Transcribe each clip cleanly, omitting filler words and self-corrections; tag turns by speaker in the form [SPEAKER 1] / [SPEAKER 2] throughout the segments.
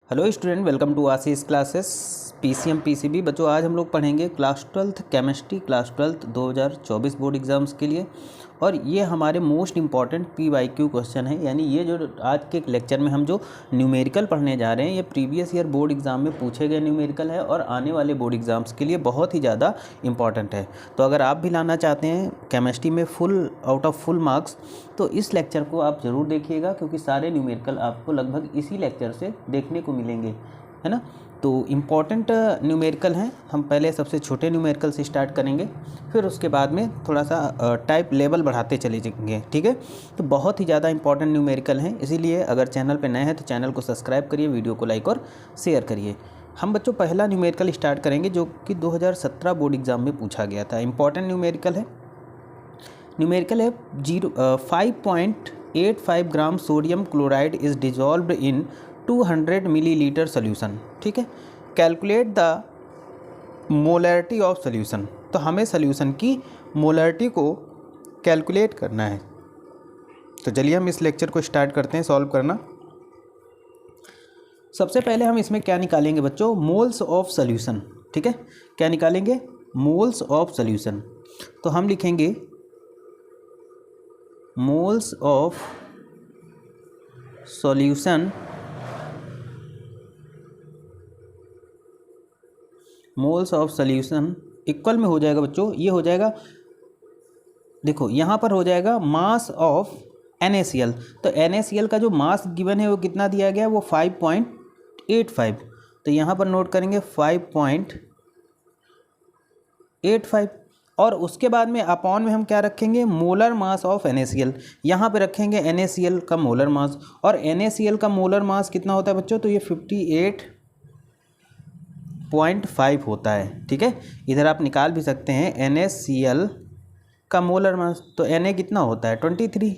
[SPEAKER 1] Hello student, welcome to Ashish classes PCM PCB. बच्चों, आज हम लोग पढ़ेंगे class 12th chemistry, class 12th 2024 board exams के लिए। और ये हमारे मोस्ट इंपॉर्टेंट पीवाईक्यू क्वेश्चन है। यानी ये जो आज के लेक्चर में हम जो न्यूमेरिकल पढ़ने जा रहे हैं, ये प्रीवियस ईयर बोर्ड एग्जाम में पूछे गए न्यूमेरिकल है और आने वाले बोर्ड एग्जाम्स के लिए बहुत ही ज़्यादा इंपॉर्टेंट है। तो अगर आप भी लाना चाहते हैं केमिस्ट्री में full out of full marks, तो इस लेक्चर को आप ज़रूर देखिएगा, क्योंकि सारे न्यूमेरिकल आपको लगभग इसी लेक्चर से देखने को मिलेंगे, है ना। तो इम्पॉर्टेंट न्यूमेरिकल हैं। हम पहले सबसे छोटे न्यूमेरिकल से स्टार्ट करेंगे, फिर उसके बाद में थोड़ा सा टाइप लेवल बढ़ाते चले जाएंगे, ठीक है। तो बहुत ही ज़्यादा इंपॉर्टेंट न्यूमेरिकल हैं, इसीलिए अगर चैनल पे नए हैं तो चैनल को सब्सक्राइब करिए, वीडियो को लाइक और शेयर करिए। हम बच्चों पहला न्यूमेरिकल स्टार्ट करेंगे जो कि 2017 बोर्ड एग्जाम में पूछा गया था। इंपॉर्टेंट न्यूमेरिकल है 5.85 gram sodium chloride is dissolved in 200 millilitre solution, ठीक है। Calculate the molarity of solution. तो हमें सोल्यूशन की मोलैरिटी को कैलकुलेट करना है। तो चलिए हम इस लेक्चर को स्टार्ट करते हैं सॉल्व करना। सबसे पहले हम इसमें क्या निकालेंगे बच्चों? मोल्स ऑफ सोल्यूशन, ठीक है। क्या निकालेंगे? Moles of solution. तो हम लिखेंगे moles of solution, moles of solution equal में हो जाएगा बच्चों, ये हो जाएगा, देखो यहाँ पर हो जाएगा मास ऑफ NaCl। तो NaCl का जो मास गिवन है वो कितना दिया गया है? वो 5.85। तो यहाँ पर नोट करेंगे 5.85, और उसके बाद में अपॉन में हम क्या रखेंगे? Molar mass of NaCl। यहाँ पे रखेंगे NaCl का मोलर मास, और NaCl का मोलर मास कितना होता है बच्चों? तो ये 58.5 होता है, ठीक है। इधर आप निकाल भी सकते हैं NaCl का मोलर मास। तो Na कितना होता है? 23,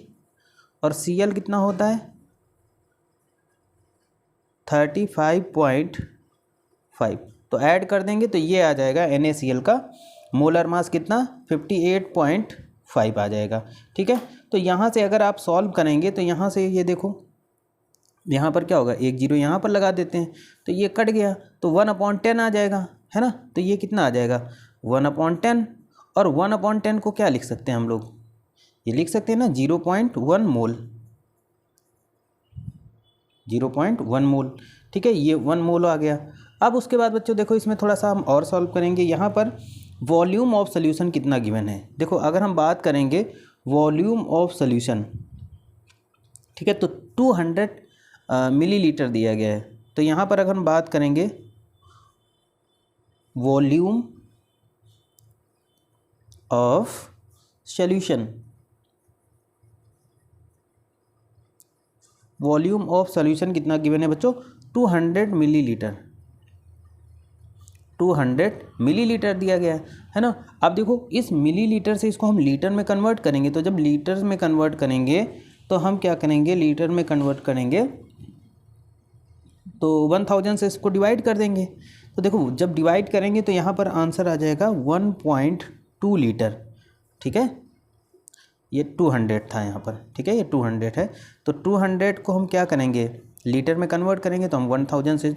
[SPEAKER 1] और Cl कितना होता है? 35.5। तो ऐड कर देंगे तो ये आ जाएगा NaCl का मोलर मास कितना? 58.5 आ जाएगा, ठीक है। तो यहाँ से अगर आप सॉल्व करेंगे तो यहाँ से ये देखो, यहाँ पर क्या होगा? 1 0 यहाँ पर लगा देते हैं तो ये कट गया, तो 1/10 आ जाएगा, है ना। तो ये कितना आ जाएगा? 1/10। और 1/10 को क्या लिख सकते हैं हम लोग? ये लिख सकते हैं ना 0.1 मोल, 0.1 मोल, ठीक है। ये 1 मोल आ गया। अब उसके बाद बच्चों देखो, इसमें थोड़ा सा हम और सॉल्व करेंगे। यहाँ पर वॉल्यूम ऑफ सोल्यूशन कितना गिवन है? देखो अगर हम बात करेंगे वॉल्यूम ऑफ सोल्यूशन, ठीक है, तो 200 मिलीलीटर दिया गया है। तो यहाँ पर अगर हम बात करेंगे volume of solution, volume of solution कितना गिवन है बच्चों? 200 मिलीलीटर, 200 मिलीलीटर दिया गया है ना। अब देखो इस मिलीलीटर से इसको हम लीटर में कन्वर्ट करेंगे। तो जब लीटर में कन्वर्ट करेंगे तो हम क्या करेंगे? लीटर में कन्वर्ट करेंगे तो 1000 से इसको डिवाइड कर देंगे। तो देखो जब डिवाइड करेंगे तो यहाँ पर आंसर आ जाएगा 1.2 लीटर, ठीक है। ये 200 था यहाँ पर, ठीक है, ये 200 है। तो 200 को हम क्या करेंगे? लीटर में कन्वर्ट करेंगे तो हम 1000 से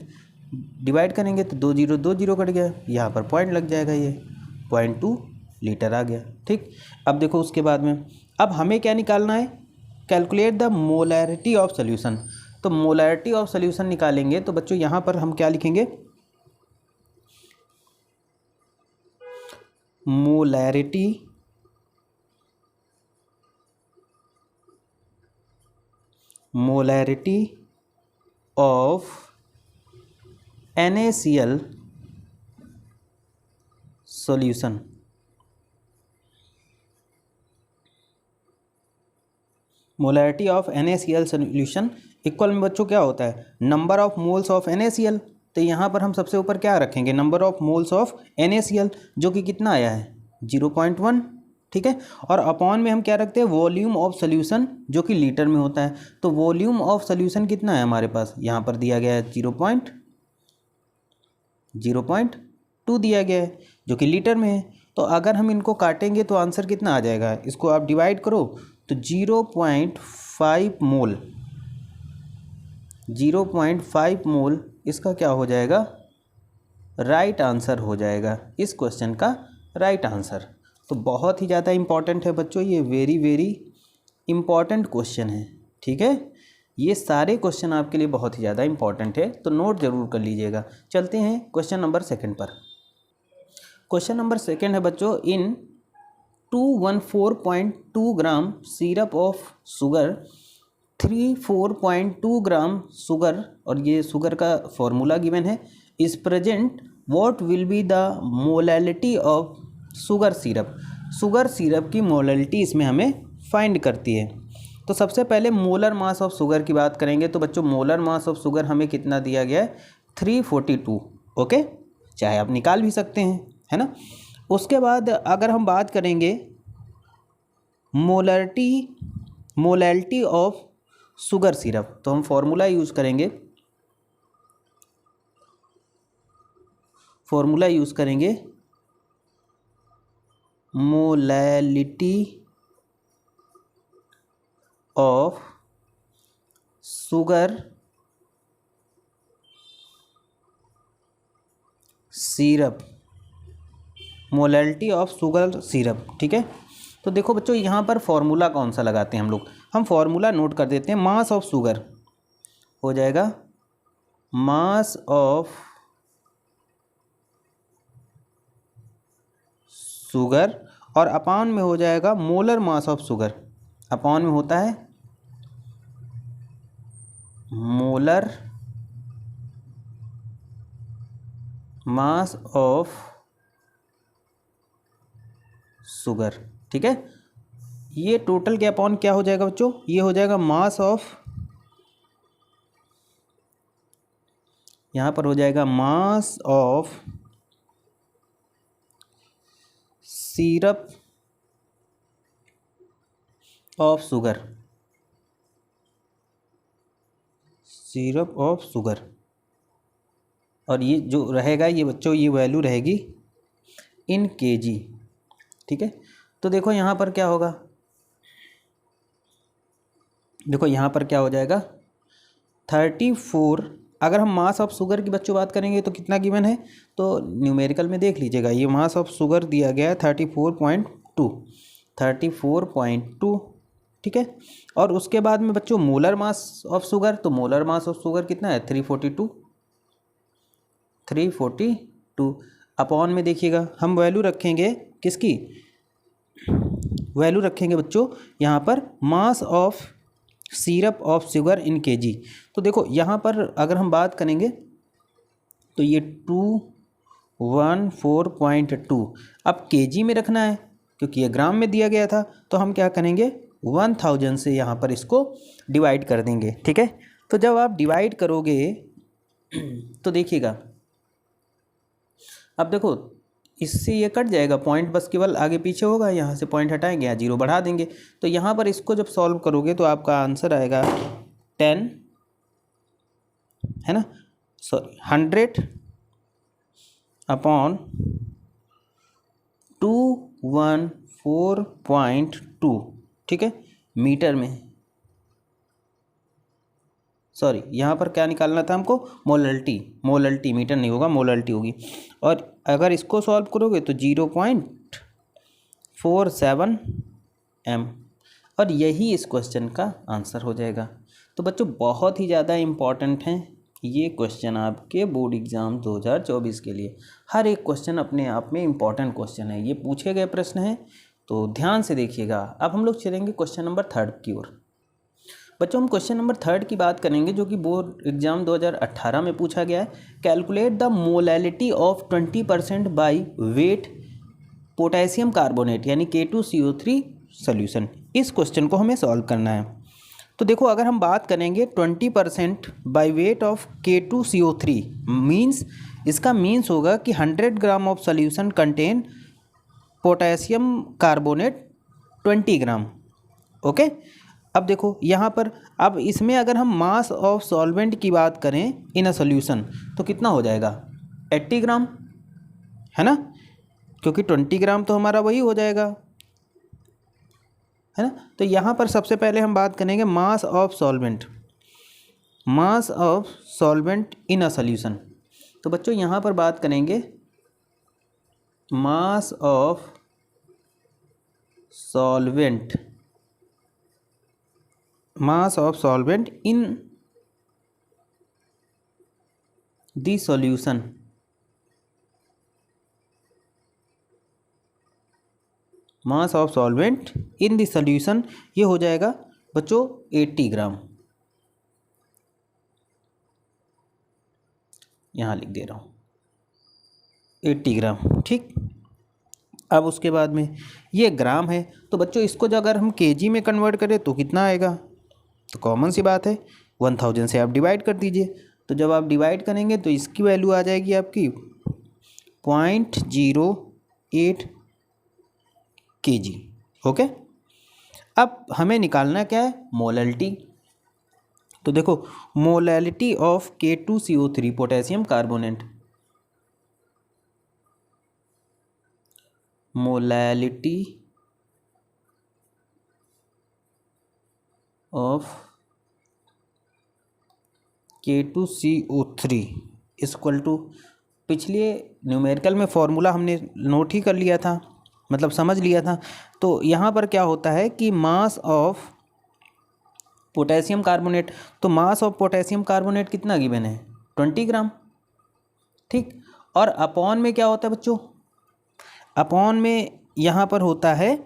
[SPEAKER 1] डिवाइड करेंगे तो 2 0 2 0 कट गया, यहाँ पर पॉइंट लग जाएगा, ये 0.2 लीटर आ गया, ठीक। अब देखो उसके बाद में अब हमें क्या निकालना है? Calculate the molarity of solution. तो मोलैरिटी ऑफ सोल्यूशन निकालेंगे तो बच्चों यहाँ पर हम क्या लिखेंगे? Molarity of NaCl solution. Molarity of NaCl solution equal में बच्चों क्या होता है? Number of moles of NaCl। तो यहाँ पर हम सबसे ऊपर क्या रखेंगे? Number of moles of NaCl, जो कि कितना आया है? 0.1, ठीक है। और अपॉन में हम क्या रखते हैं? वॉल्यूम ऑफ सोल्यूशन, जो कि लीटर में होता है। तो वॉल्यूम ऑफ सोल्यूशन कितना है हमारे पास? यहाँ पर दिया गया है 0.2 दिया गया है, जो कि लीटर में है। तो अगर हम इनको काटेंगे तो आंसर कितना आ जाएगा? इसको आप डिवाइड करो तो 0.5 मोल 0.5 मोल इसका क्या हो जाएगा, राइट आंसर हो जाएगा इस क्वेश्चन का राइट आंसर। तो बहुत ही ज़्यादा इम्पॉर्टेंट है बच्चों, ये वेरी वेरी इम्पॉर्टेंट क्वेश्चन है, ठीक है। ये सारे क्वेश्चन आपके लिए बहुत ही ज़्यादा इम्पॉर्टेंट है, तो नोट ज़रूर कर लीजिएगा। चलते हैं क्वेश्चन नंबर सेकंड पर। क्वेश्चन नंबर सेकंड है बच्चों, in 214.2 gram syrup of sugar 34.2 gram sugar, और ये शुगर का फॉर्मूला गिवन है, is present what will be the molality of sugar syrup. Sugar syrup की मोलैलिटी इसमें हमें फाइंड करती है। तो सबसे पहले मोलर मास ऑफ शुगर की बात करेंगे। तो बच्चों मोलर मास ऑफ शुगर हमें कितना दिया गया है, 342। ओके, चाहे आप निकाल भी सकते हैं, है ना। उसके बाद अगर हम बात करेंगे मोलैलिटी ऑफ शुगर सिरप, तो हम फॉर्मूला यूज़ करेंगे, molality of sugar syrup, molality of sugar syrup, ठीक है। तो देखो बच्चों यहाँ पर फॉर्मूला कौन सा लगाते हैं हम लोग, हम फॉर्मूला नोट कर देते हैं। मास ऑफ शुगर हो जाएगा मास ऑफ शुगर, और अपॉन में हो जाएगा molar mass of sugar. Upon में होता है मोलर मास ऑफ शुगर, ठीक है। ये टोटल के अपॉन क्या हो जाएगा बच्चों, ये हो जाएगा मास ऑफ, यहाँ पर हो जाएगा mass of syrup of sugar, syrup of sugar, और ये जो रहेगा ये बच्चों ये वैल्यू रहेगी इन केजी, ठीक है। तो देखो यहाँ पर क्या होगा, देखो यहाँ पर क्या हो जाएगा 34। अगर हम मास ऑफ शुगर की बच्चों बात करेंगे तो कितना गिवन है, तो न्यूमेरिकल में देख लीजिएगा, ये मास ऑफ शुगर दिया गया है 34.2, ठीक है। और उसके बाद में बच्चों मोलर मास ऑफ शुगर, तो मोलर मास ऑफ शुगर कितना है 342। अपॉन में देखिएगा हम वैल्यू रखेंगे किसकी, वैल्यू रखेंगे बच्चों यहाँ पर mass of syrup of sugar in KG. तो देखो यहाँ पर अगर हम बात करेंगे तो ये 214.2 अब केजी में रखना है क्योंकि ये ग्राम में दिया गया था, तो हम क्या करेंगे 1000 से यहाँ पर इसको डिवाइड कर देंगे, ठीक है। तो जब आप डिवाइड करोगे तो देखिएगा, अब देखो इससे ये कट जाएगा, पॉइंट बस केवल आगे पीछे होगा, यहाँ से पॉइंट हटाएंगे, यहाँ 0 बढ़ा देंगे। तो यहाँ पर इसको जब सॉल्व करोगे तो आपका आंसर आएगा 10, है ना, सॉरी 100 अपॉन 214.2, ठीक है, मीटर में। सॉरी यहाँ पर क्या निकालना था हमको, मोलैलिटी, मीटर नहीं होगा, मोलैलिटी होगी। और अगर इसको सॉल्व करोगे तो 0.47 m, और यही इस क्वेश्चन का आंसर हो जाएगा। तो बच्चों बहुत ही ज़्यादा इम्पॉर्टेंट हैं ये क्वेश्चन आपके बोर्ड एग्ज़ाम 2024 के लिए। हर एक क्वेश्चन अपने आप में इम्पॉर्टेंट क्वेश्चन है, ये पूछे गए प्रश्न हैं, तो ध्यान से देखिएगा। अब हम लोग चलेंगे क्वेश्चन नंबर 3 की ओर। बच्चों हम क्वेश्चन नंबर 3 की बात करेंगे जो कि बोर्ड एग्जाम 2018 में पूछा गया है। Calculate the molality of 20% by weight potassium carbonate यानी K2CO3 सॉल्यूशन। इस क्वेश्चन को हमें सॉल्व करना है। तो देखो अगर हम बात करेंगे 20% by weight of K2CO3 means, इसका मीन्स होगा कि 100 gram of solution contain potassium carbonate 20 gram. Okay, अब देखो यहाँ पर, अब इसमें अगर हम मास ऑफ सॉल्वेंट की बात करें इन अ सॉल्यूशन तो कितना हो जाएगा 80 ग्राम, है ना, क्योंकि 20 ग्राम तो हमारा वही हो जाएगा, है ना। तो यहाँ पर सबसे पहले हम बात करेंगे mass of solvent. Mass of solvent in a solution. तो बच्चों यहाँ पर बात करेंगे mass of solvent, mass of solvent in the solution. Mass of solvent in the solution ये हो जाएगा बच्चों 80 ग्राम। यहाँ लिख दे रहा हूँ 80 ग्राम, ठीक। अब उसके बाद में ये ग्राम है, तो बच्चों इसको जो अगर हम केजी में कन्वर्ट करें तो कितना आएगा, तो कॉमन सी बात है 1000 से आप डिवाइड कर दीजिए। तो जब आप डिवाइड करेंगे तो इसकी वैल्यू आ जाएगी आपकी 0.08 kg। ओके, अब हमें निकालना क्या है, मोलैलिटी। तो देखो molality of K2CO3 potassium carbonate, molality of K2CO3 equal to, पिछले न्यूमेरिकल में फॉर्मूला हमने नोट ही कर लिया था, मतलब समझ लिया था। तो यहाँ पर क्या होता है कि मास ऑफ पोटेशियम कार्बोनेट, तो मास ऑफ पोटेशियम कार्बोनेट कितना गिवन है 20 ग्राम, ठीक। और अपॉन में क्या होता है बच्चों, अपॉन में यहाँ पर होता है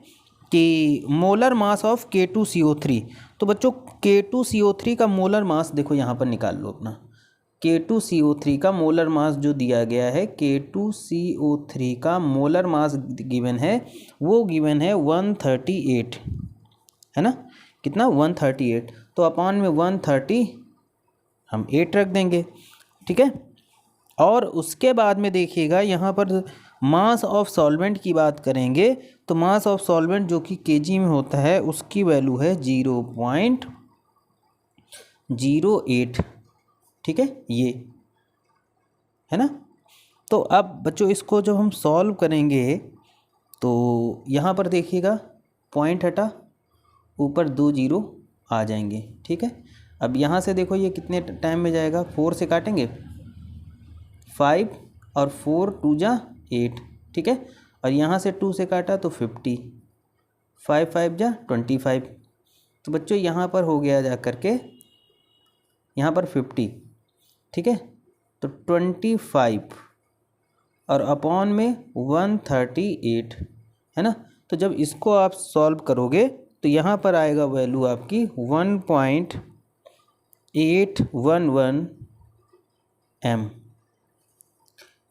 [SPEAKER 1] कि मोलर मास ऑफ K2CO3। तो बच्चों K2CO3 का मोलर मास देखो यहाँ पर निकाल लो अपना, K2CO3 का मोलर मास जो दिया गया है, K2CO3 का मोलर मास गिवन है, वो गिवन है 138, है ना, कितना 138। तो अपॉन में 130 हम 8 रख देंगे, ठीक है। और उसके बाद में देखिएगा यहाँ पर मास ऑफ सॉल्वेंट की बात करेंगे, तो मास ऑफ सॉल्वेंट जो कि केजी में होता है उसकी वैल्यू है 0.08, ठीक है, ये है ना। तो अब बच्चों इसको जब हम सॉल्व करेंगे तो यहाँ पर देखिएगा पॉइंट हटा, ऊपर 2 जीरो आ जाएंगे, ठीक है। अब यहाँ से देखो ये कितने टाइम में जाएगा, 4 से काटेंगे 5 और 4 2 जा 8, ठीक है। और यहाँ से 2 से काटा तो 50, 5 5 जा 25। तो बच्चों यहाँ पर हो गया जा करके यहाँ पर 50, ठीक है, तो 25 और अपॉन में 138, है ना। तो जब इसको आप सॉल्व करोगे तो यहाँ पर आएगा वैल्यू आपकी 1.811 m।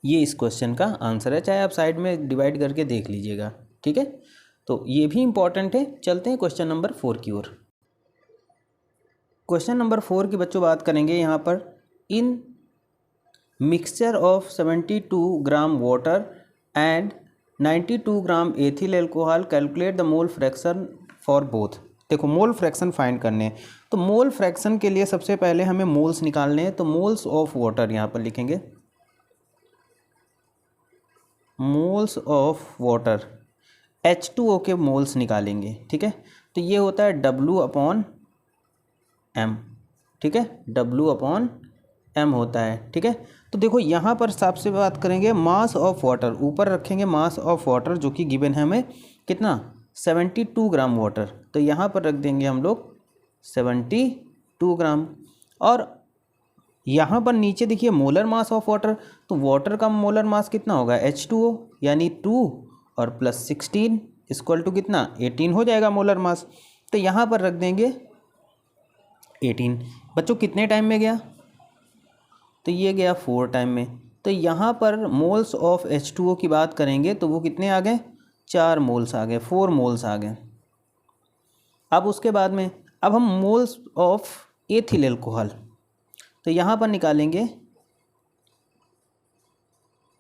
[SPEAKER 1] ये इस क्वेश्चन का आंसर है, चाहे आप साइड में डिवाइड करके देख लीजिएगा, ठीक है। तो ये भी इम्पॉर्टेंट है। चलते हैं क्वेश्चन नंबर 4 की ओर। क्वेश्चन नंबर 4 की बच्चों बात करेंगे यहाँ पर, इन mixture of 72 gram water and 92 gram ethyl alcohol calculate the mole fraction for both. देखो मोल फ्रैक्शन फाइंड करने हैं, तो मोल फ्रैक्शन के लिए सबसे पहले हमें मोल्स निकालने हैं। तो मोल्स ऑफ वाटर यहाँ पर लिखेंगे, मोल्स ऑफ वाटर, H2O के मोल्स निकालेंगे, ठीक है। तो ये होता है W/m, ठीक है, W/m होता है, ठीक है। तो देखो यहाँ पर सबसे बात करेंगे मास ऑफ वाटर, ऊपर रखेंगे मास ऑफ वाटर जो कि गिवन है हमें कितना 72 ग्राम वाटर, तो यहाँ पर रख देंगे हम लोग 72 ग्राम। और यहाँ पर नीचे देखिए मोलर मास ऑफ वाटर, तो वाटर का मोलर मास कितना होगा H2O, यानी 2 और प्लस 16 इक्वल टू कितना 18 हो जाएगा मोलर मास। तो यहाँ पर रख देंगे 18। बच्चों कितने टाइम में गया, तो ये गया 4 टाइम में। तो यहाँ पर मोल्स ऑफ H2O की बात करेंगे तो वो कितने आ गए, 4 मोल्स आ गए, 4 मोल्स आ गए। अब उसके बाद में अब हम मोल्स ऑफ एथिल एल्कोहल, तो यहाँ पर निकालेंगे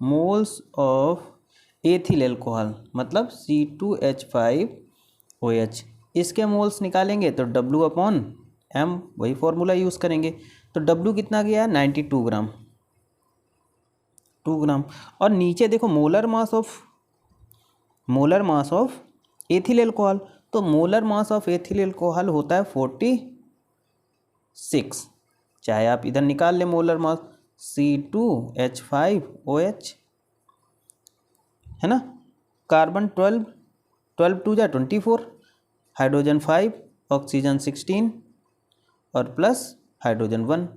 [SPEAKER 1] मोल्स ऑफ एथिल एल्कोहल, मतलब C2H5OH, इसके मोल्स निकालेंगे तो W/m, वही फॉर्मूला यूज़ करेंगे। तो W कितना गया 92 ग्राम, 2 ग्राम। और नीचे देखो molar mass of ethyl alcohol, तो molar mass of ethyl alcohol होता है 46, चाहे आप इधर निकाल लें मोलर मास C2H5OH, है ना। कार्बन 12, 12 2 जा 24, हाइड्रोजन 5, ऑक्सीजन 16 और प्लस हाइड्रोजन 1,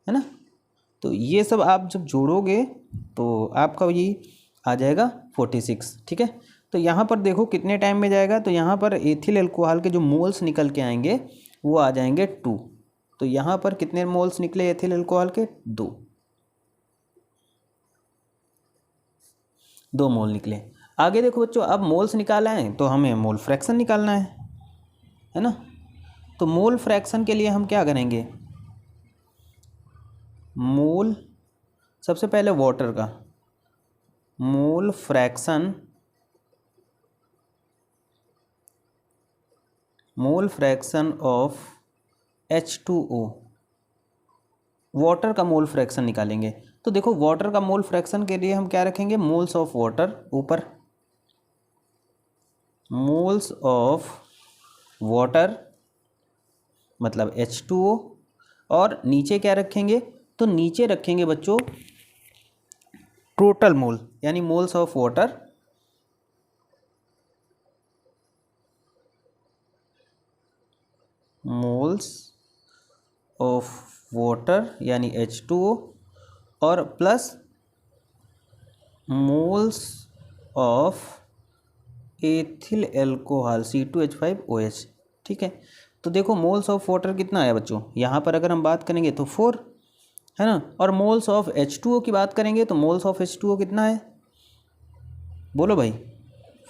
[SPEAKER 1] है ना। तो ये सब आप जब जोड़ोगे तो आपका ये आ जाएगा 46, ठीक है। तो यहाँ पर देखो कितने टाइम में जाएगा, तो यहाँ पर एथिल अल्कोहल के जो मोल्स निकल के आएंगे वो आ जाएंगे 2। तो यहाँ पर कितने मोल्स निकले एथिल अल्कोहल के, 2 मोल निकले। आगे देखो बच्चों, अब मोल्स निकाला है तो हमें मोल फ्रैक्शन निकालना है ना। तो मोल फ्रैक्शन के लिए हम क्या करेंगे, मोल सबसे पहले वाटर का मोल फ्रैक्शन ऑफ H2O, वाटर का मोल फ्रैक्शन निकालेंगे। तो देखो वाटर का मोल फ्रैक्शन के लिए हम क्या रखेंगे, मोल्स ऑफ वाटर ऊपर, मोल्स ऑफ वाटर मतलब H2O, और नीचे क्या रखेंगे, तो नीचे रखेंगे बच्चों टोटल मोल, यानी मोल्स ऑफ वाटर यानी H2O, और plus moles of ethyl alcohol C2H5OH, ठीक है। तो देखो मोल्स ऑफ वाटर कितना आया बच्चों, यहाँ पर अगर हम बात करेंगे तो 4, है ना। और मोल्स ऑफ H2O की बात करेंगे तो मोल्स ऑफ H2O कितना है, बोलो भाई,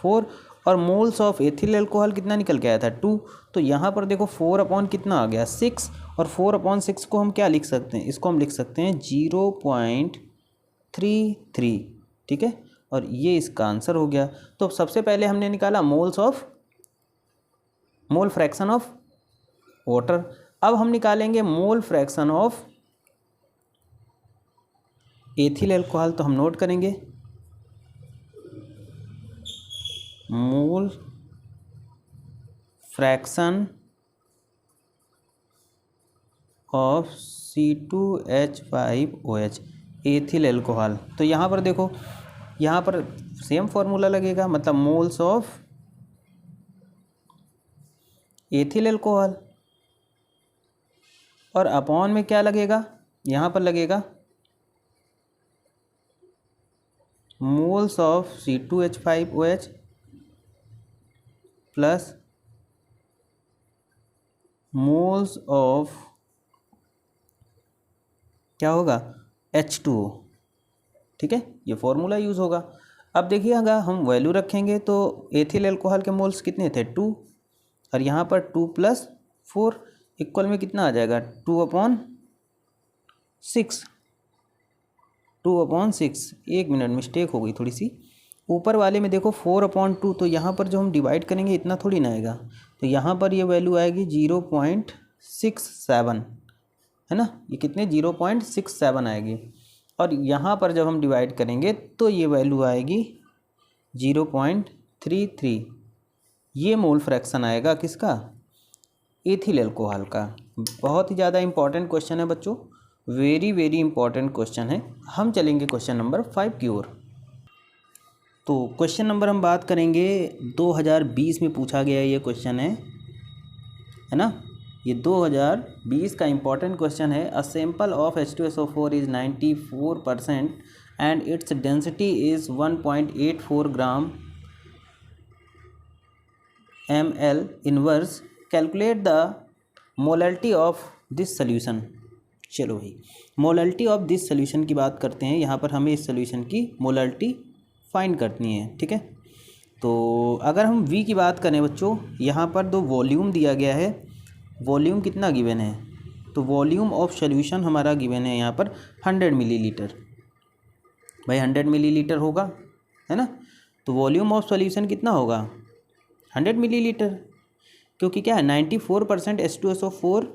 [SPEAKER 1] 4। और मोल्स ऑफ एथिल अल्कोहल कितना निकल के आया था, 2। तो यहाँ पर देखो 4 अपॉन कितना आ गया, 6, और 4 अपॉन 6 को हम क्या लिख सकते हैं, इसको हम लिख सकते हैं 0.33, ठीक है। और ये इसका आंसर हो गया। तो सबसे पहले हमने निकाला मोल फ्रैक्शन ऑफ वाटर। अब हम निकालेंगे मोल फ्रैक्शन ऑफ एथिल अल्कोहल। तो हम नोट करेंगे मोल fraction of C2H5OH ethyl alcohol. तो यहाँ पर देखो, यहाँ पर सेम फॉर्मूला लगेगा, मतलब मोल्स ऑफ एथिल अल्कोहल, और अपॉन में क्या लगेगा, यहाँ पर लगेगा moles of C2H5OH plus moles of क्या होगा, H2O, ठीक है। ये फॉर्मूला यूज़ होगा। अब देखिए अगर हम वैल्यू रखेंगे तो एथिल अल्कोहल के मोल्स कितने थे, 2, और यहाँ पर 2 + 4 इक्वल में कितना आ जाएगा, 2/6। 2/6, एक मिनट मिस्टेक हो गई थोड़ी सी, ऊपर वाले में देखो 4/2, तो यहाँ पर जो हम डिवाइड करेंगे इतना थोड़ी ना आएगा, तो यहाँ पर ये वैल्यू आएगी 0.67, है ना। ये कितने, 0.67 आएगी। और यहाँ पर जब हम डिवाइड करेंगे तो ये वैल्यू आएगी 0.33। ये मोल फ्रैक्शन आएगा किसका, एथिल अल्कोहल का। बहुत ही ज़्यादा इंपॉर्टेंट क्वेश्चन है बच्चों, वेरी वेरी इंपॉर्टेंट क्वेश्चन है। हम चलेंगे क्वेश्चन नंबर 5 की ओर। तो क्वेश्चन नंबर हम बात करेंगे 2020 में पूछा गया ये क्वेश्चन है ना। ये 2020 का इम्पॉर्टेंट क्वेश्चन है। A sample of H2SO4 is 94% and its density is 1.84 gram ml inverse, calculate the molality of this solution. चलो भाई, मोलैलिटी ऑफ दिस सोल्यूशन की बात करते हैं। यहाँ पर हमें इस सोल्यूशन की मोलैलिटी फाइंड करनी है, ठीक है। तो अगर हम V की बात करें बच्चों, यहाँ पर 2 वॉल्यूम दिया गया है। वॉल्यूम कितना गिवन है, तो वॉल्यूम ऑफ सोल्यूशन हमारा गिवन है यहाँ पर 100 मिलीलीटर। भाई 100 मिलीलीटर होगा, है ना। तो वॉल्यूम ऑफ सोल्यूशन कितना होगा, 100 मिलीलीटर, क्योंकि क्या है 94% H2SO4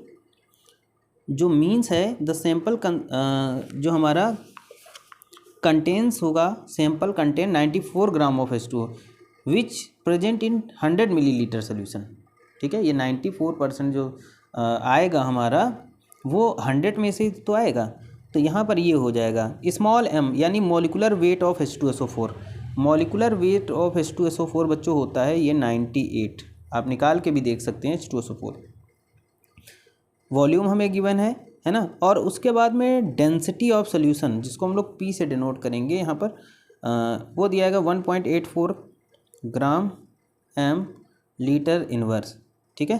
[SPEAKER 1] जो मीन्स है द सैंपल जो हमारा कंटेंस होगा, sample contain 94 gram of H2O which present in 100 millilitre solution, ठीक है। ये 94% जो आएगा हमारा वो 100 में से तो आएगा, तो यहाँ पर ये हो जाएगा स्मॉल m यानी molecular weight of H2SO4। Molecular weight of H2SO4 बच्चों होता है ये 98, आप निकाल के भी देख सकते हैं H2SO4। वॉल्यूम हमें गिवन है ना। और उसके बाद में डेंसिटी ऑफ सोल्यूशन जिसको हम लोग P से डिनोट करेंगे यहाँ पर वो दिया जाएगा 1.84 ग्राम m लीटर इनवर्स। ठीक है,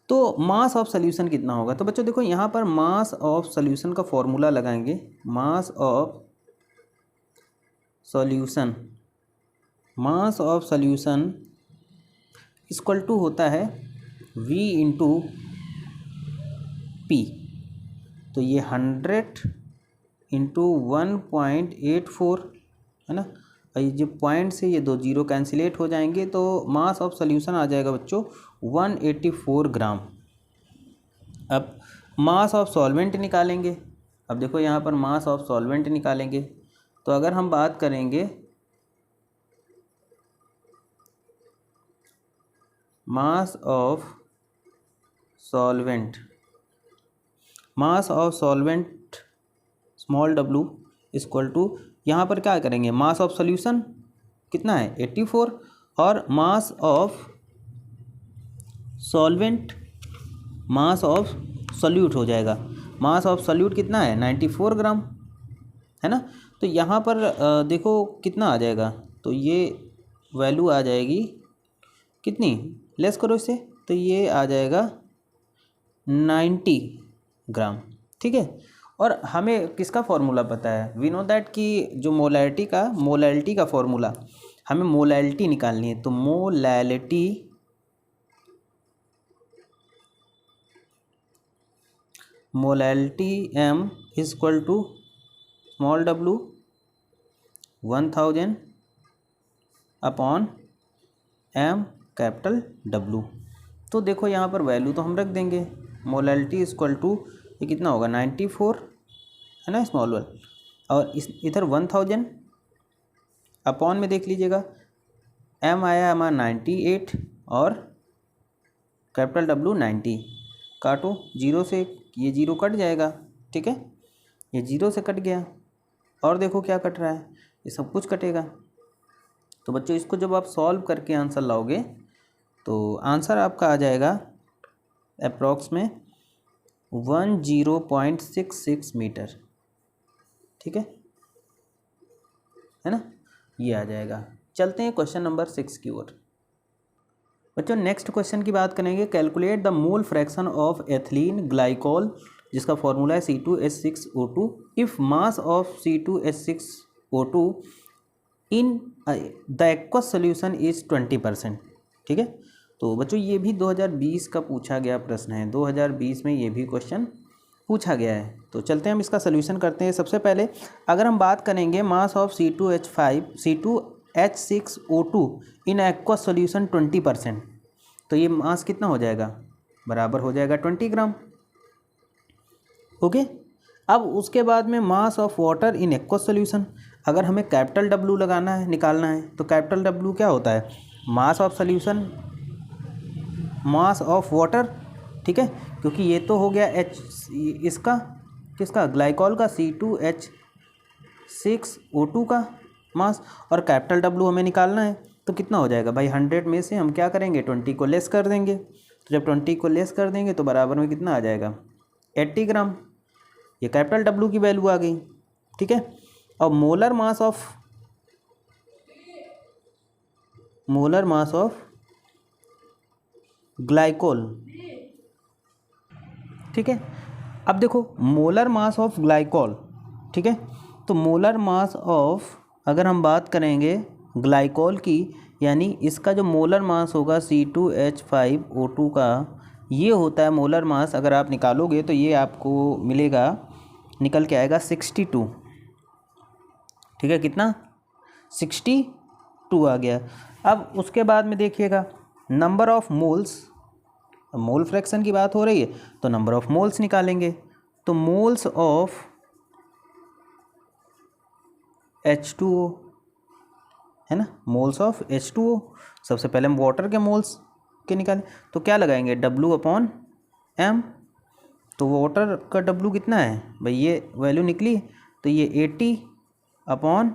[SPEAKER 1] तो मास ऑफ सोल्यूशन कितना होगा? तो बच्चों देखो यहाँ पर मास ऑफ सोल्यूशन का फॉर्मूला लगाएंगे। Mass of solution, mass of solution equal to होता है V इंटू पी। तो ये 100 इंटू 1.84 है ना, और ये जो पॉइंट से ये 2 जीरो कैंसिलेट हो जाएंगे, तो मास ऑफ सॉल्यूशन आ जाएगा बच्चों 184 ग्राम। अब मास ऑफ सॉल्वेंट निकालेंगे। अब देखो यहाँ पर मास ऑफ सॉल्वेंट निकालेंगे, तो अगर हम बात करेंगे mass of solvent, mass of solvent small w equal to, यहाँ पर क्या करेंगे, मास ऑफ सॉल्यूशन कितना है 84 और मास of solvent mass of solute हो जाएगा। मास ऑफ सॉल्यूट कितना है 94 ग्राम है ना। तो यहाँ पर देखो कितना आ जाएगा, तो ये वैल्यू आ जाएगी कितनी, लेस करो इसे, तो ये आ जाएगा 90 ग्राम। ठीक है, और हमें किसका फॉर्मूला पता है, वी नो दैट कि जो मोलैलिटी का फॉर्मूला, हमें मोलैलिटी निकालनी है। तो molality m equal to small w 1000 upon m capital W। तो देखो यहाँ पर वैल्यू तो हम रख देंगे, मोलैलिटी इक्वल टू ये कितना होगा 94 है ना स्मॉल वन, और इधर 1000 अपॉन में देख लीजिएगा m आया हमारा 98 और कैपिटल W 90। काटो जीरो से, ये जीरो कट जाएगा। ठीक है, ये जीरो से कट गया, और देखो क्या कट रहा है, ये सब कुछ कटेगा। तो बच्चों इसको जब आप सॉल्व करके आंसर लाओगे तो आंसर आपका आ जाएगा अप्रॉक्स में 10.66 मीटर। ठीक है ना, ये आ जाएगा। चलते हैं क्वेश्चन नंबर 6 की ओर। बच्चों नेक्स्ट क्वेश्चन की बात करेंगे, calculate the mole fraction of ethylene glycol जिसका फॉर्मूला है C2H6O2 if mass of C2H6O2 in the aqueous solution is 20%। ठीक है, तो बच्चों ये भी 2020 का पूछा गया प्रश्न है, 2020 में ये भी क्वेश्चन पूछा गया है। तो चलते हैं हम इसका सोल्यूशन करते हैं। सबसे पहले अगर हम बात करेंगे mass of C2H6O2 in aqueous solution 20%, तो ये मास कितना हो जाएगा, बराबर हो जाएगा 20 ग्राम। ओके, अब उसके बाद में mass of water in aqueous solution, अगर हमें कैपिटल W लगाना है, निकालना है, तो कैपिटल W क्या होता है, मास of solution mass of water. ठीक है, क्योंकि ये तो हो गया इसका किसका, ग्लाइकॉल का C2H6O2 का मास, और कैपिटल W हमें निकालना है, तो कितना हो जाएगा भाई 100 में से हम क्या करेंगे 20 को लेस कर देंगे। तो जब 20 को लेस कर देंगे तो बराबर में कितना आ जाएगा 80 ग्राम। ये कैपिटल W की वैल्यू आ गई। ठीक है, और मोलर मास ऑफ ग्लाइकोल। ठीक है, अब देखो मोलर मास ऑफ ग्लाइकोल। ठीक है, तो मोलर मास ऑफ अगर हम बात करेंगे ग्लाइकोल की, यानी इसका जो मोलर मास होगा C2H5O2 का, ये होता है मोलर मास। अगर आप निकालोगे तो ये आपको मिलेगा, निकल के आएगा 62। ठीक है, कितना 62 आ गया। अब उसके बाद में देखिएगा number of moles, mole fraction की बात हो रही है तो नंबर ऑफ मोल्स निकालेंगे। तो मोल्स ऑफ H2O है ना, मोल्स ऑफ H2O, सबसे पहले हम वाटर के मोल्स के निकालें, तो क्या लगाएंगे W/M। तो वाटर का W कितना है भाई, ये वैल्यू निकली, तो ये 80 अपॉन,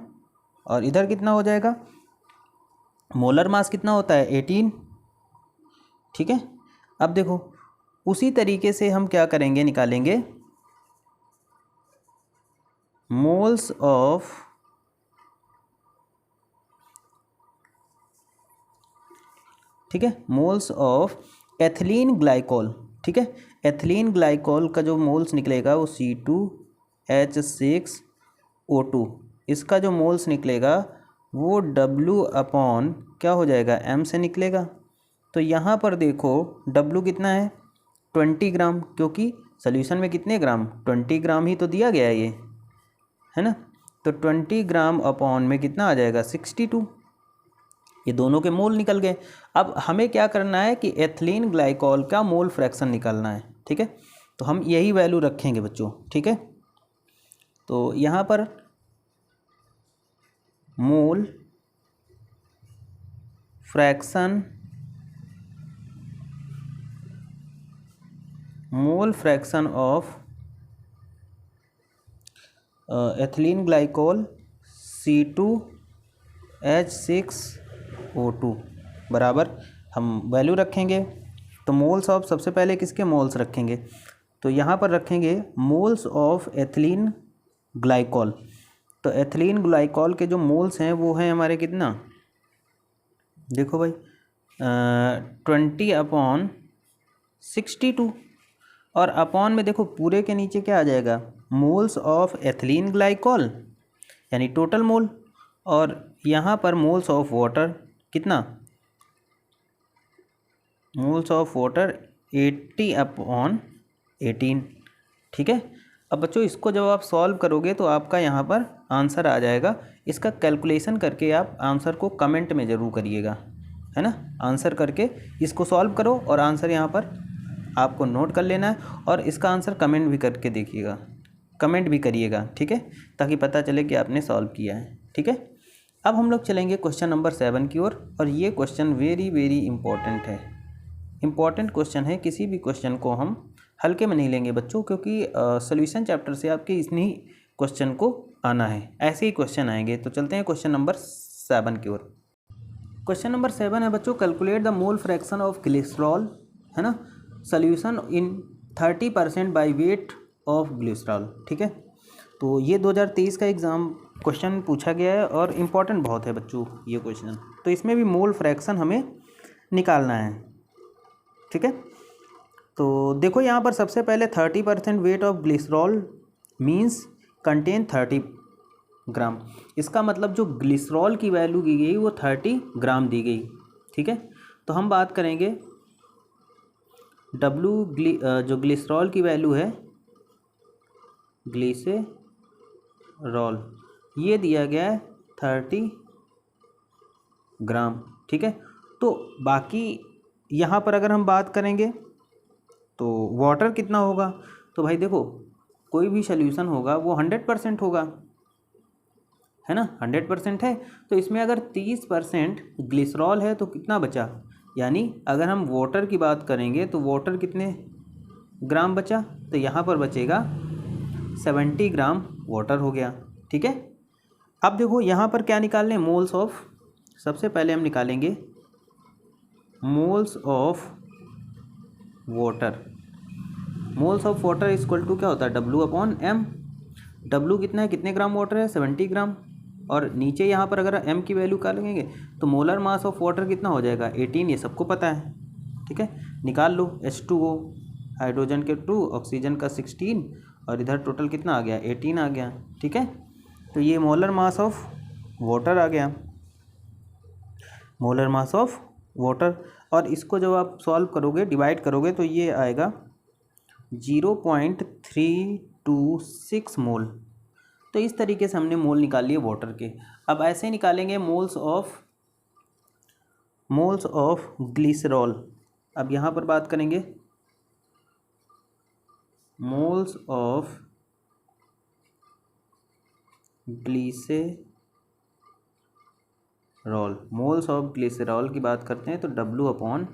[SPEAKER 1] और इधर कितना हो जाएगा, मोलर मास कितना होता है 18, ठीक है। अब देखो उसी तरीके से हम क्या करेंगे, निकालेंगे मोल्स ऑफ, ठीक है, मोल्स ऑफ एथिलीन ग्लाइकोल, ठीक है। एथिलीन ग्लाइकोल का जो मोल्स निकलेगा वो C2H6O2, इसका जो मोल्स निकलेगा वो W अपॉन क्या हो जाएगा, M से निकलेगा। तो यहाँ पर देखो W कितना है 20 ग्राम, क्योंकि सोल्यूशन में कितने ग्राम, 20 ग्राम ही तो दिया गया है ये, है ना। तो 20 ग्राम अपॉन में कितना आ जाएगा 62, ये दोनों के मोल निकल गए। अब हमें क्या करना है कि एथिलीन ग्लाइकोल का मोल फ्रैक्शन निकालना है, ठीक है। तो हम यही वैल्यू रखेंगे बच्चों, ठीक है। तो यहाँ पर मोल fraction of ethylene glycol C2H6O2 बराबर हम वैल्यू रखेंगे। तो मोल्स ऑफ, सबसे पहले किसके मोल्स रखेंगे, तो यहाँ पर रखेंगे मोल्स ऑफ एथिलीन ग्लाइकोल। तो एथिलीन ग्लाइकोल के जो मोल्स हैं वो हैं हमारे कितना, देखो भाई 20 अपॉन 62, और अपॉन में देखो पूरे के नीचे क्या आ जाएगा, मोल्स ऑफ एथिलीन ग्लाइकोल यानी टोटल मोल, और यहाँ पर मोल्स ऑफ वाटर कितना, मोल्स ऑफ वाटर 80 अपॉन 18, ठीक है। अब बच्चों इसको जब आप सॉल्व करोगे तो आपका यहाँ पर आंसर आ जाएगा। इसका कैलकुलेशन करके आप आंसर को कमेंट में ज़रूर करिएगा, है ना। आंसर करके इसको सॉल्व करो और आंसर यहाँ पर आपको नोट कर लेना है, और इसका आंसर कमेंट भी करके देखिएगा, कमेंट भी करिएगा, ठीक है, ताकि पता चले कि आपने सॉल्व किया है, ठीक है। अब हम लोग चलेंगे क्वेश्चन नंबर 7 की ओर, और ये क्वेश्चन वेरी वेरी इंपॉर्टेंट है, इंपॉर्टेंट क्वेश्चन है। किसी भी क्वेश्चन को हम हल्के में नहीं लेंगे बच्चों, क्योंकि सॉल्यूशन चैप्टर से आपके इन्हीं क्वेश्चन को आना है, ऐसे ही क्वेश्चन आएंगे। तो चलते हैं क्वेश्चन नंबर 7 की ओर। क्वेश्चन नंबर 7 है बच्चों, calculate the mole fraction of glycerol, है ना, solution in 30% by weight of glycerol, ठीक है। तो ये 2023 का एग्ज़ाम क्वेश्चन पूछा गया है और इम्पॉर्टेंट बहुत है बच्चों ये क्वेश्चन। तो इसमें भी मोल फ्रैक्शन हमें निकालना है, ठीक है। तो देखो यहाँ पर सबसे पहले 30% weight of glycerol means contain 30 ग्राम, इसका मतलब जो ग्लिसरॉल की वैल्यू दी गई वो 30 ग्राम दी गई, ठीक है। तो हम बात करेंगे जो ग्लिसरॉल की वैल्यू है, ग्लिसरॉल ये दिया गया है 30 ग्राम, ठीक है। तो बाकी यहाँ पर अगर हम बात करेंगे तो वाटर कितना होगा, तो भाई देखो कोई भी सॉल्यूशन होगा वो 100% होगा, है ना, 100% है। तो इसमें अगर 30% ग्लिसरॉल है तो कितना बचा, यानी अगर हम वाटर की बात करेंगे तो वाटर कितने ग्राम बचा, तो यहाँ पर बचेगा 70 ग्राम वाटर हो गया, ठीक है। अब देखो यहाँ पर क्या निकाल लें, मोल्स ऑफ, सबसे पहले हम निकालेंगे moles of water. Moles of water equal to क्या होता है, W अपॉन M। W कितना है, कितने ग्राम वाटर है 70 ग्राम, और नीचे यहाँ पर अगर M की वैल्यू का लगेंगे तो मोलर मास ऑफ वाटर कितना हो जाएगा 18, ये सबको पता है, ठीक है। निकाल लो H2O, हाइड्रोजन के 2, ऑक्सीजन का 16, और इधर टोटल कितना आ गया 18 आ गया, ठीक है। तो ये मोलर मास ऑफ वाटर आ गया, मोलर मास ऑफ वाटर। और इसको जब आप सॉल्व करोगे, डिवाइड करोगे, तो ये आएगा 0.326 मोल। तो इस तरीके से हमने मोल निकाल लिए वाटर के। अब ऐसे निकालेंगे मोल्स ऑफ ग्लिसरॉल। अब यहाँ पर बात करेंगे moles of glycerol, moles of glycerol की बात करते हैं तो W अपॉन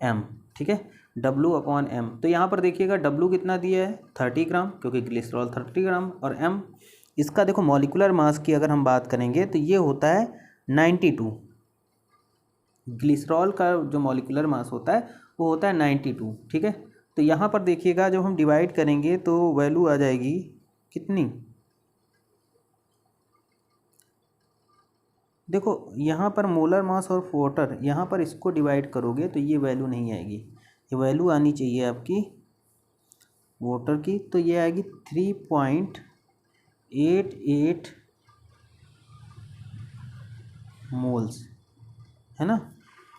[SPEAKER 1] M, ठीक है। W upon M। तो यहाँ पर देखिएगा W कितना दिया है 30 ग्राम, क्योंकि ग्लिसरॉल 30 ग्राम, और M इसका देखो मॉलिकुलर मास की अगर हम बात करेंगे तो ये होता है 92। ग्लिसरॉल का जो मॉलिकुलर मास होता है वो होता है 92, ठीक है। तो यहाँ पर देखिएगा जब हम डिवाइड करेंगे तो वैल्यू आ जाएगी कितनी, देखो यहाँ पर मोलर मास और वाटर, यहाँ पर इसको डिवाइड करोगे तो ये वैल्यू नहीं आएगी, ये वैल्यू आनी चाहिए आपकी वाटर की, तो ये आएगी 3.88 मोल्स, है ना।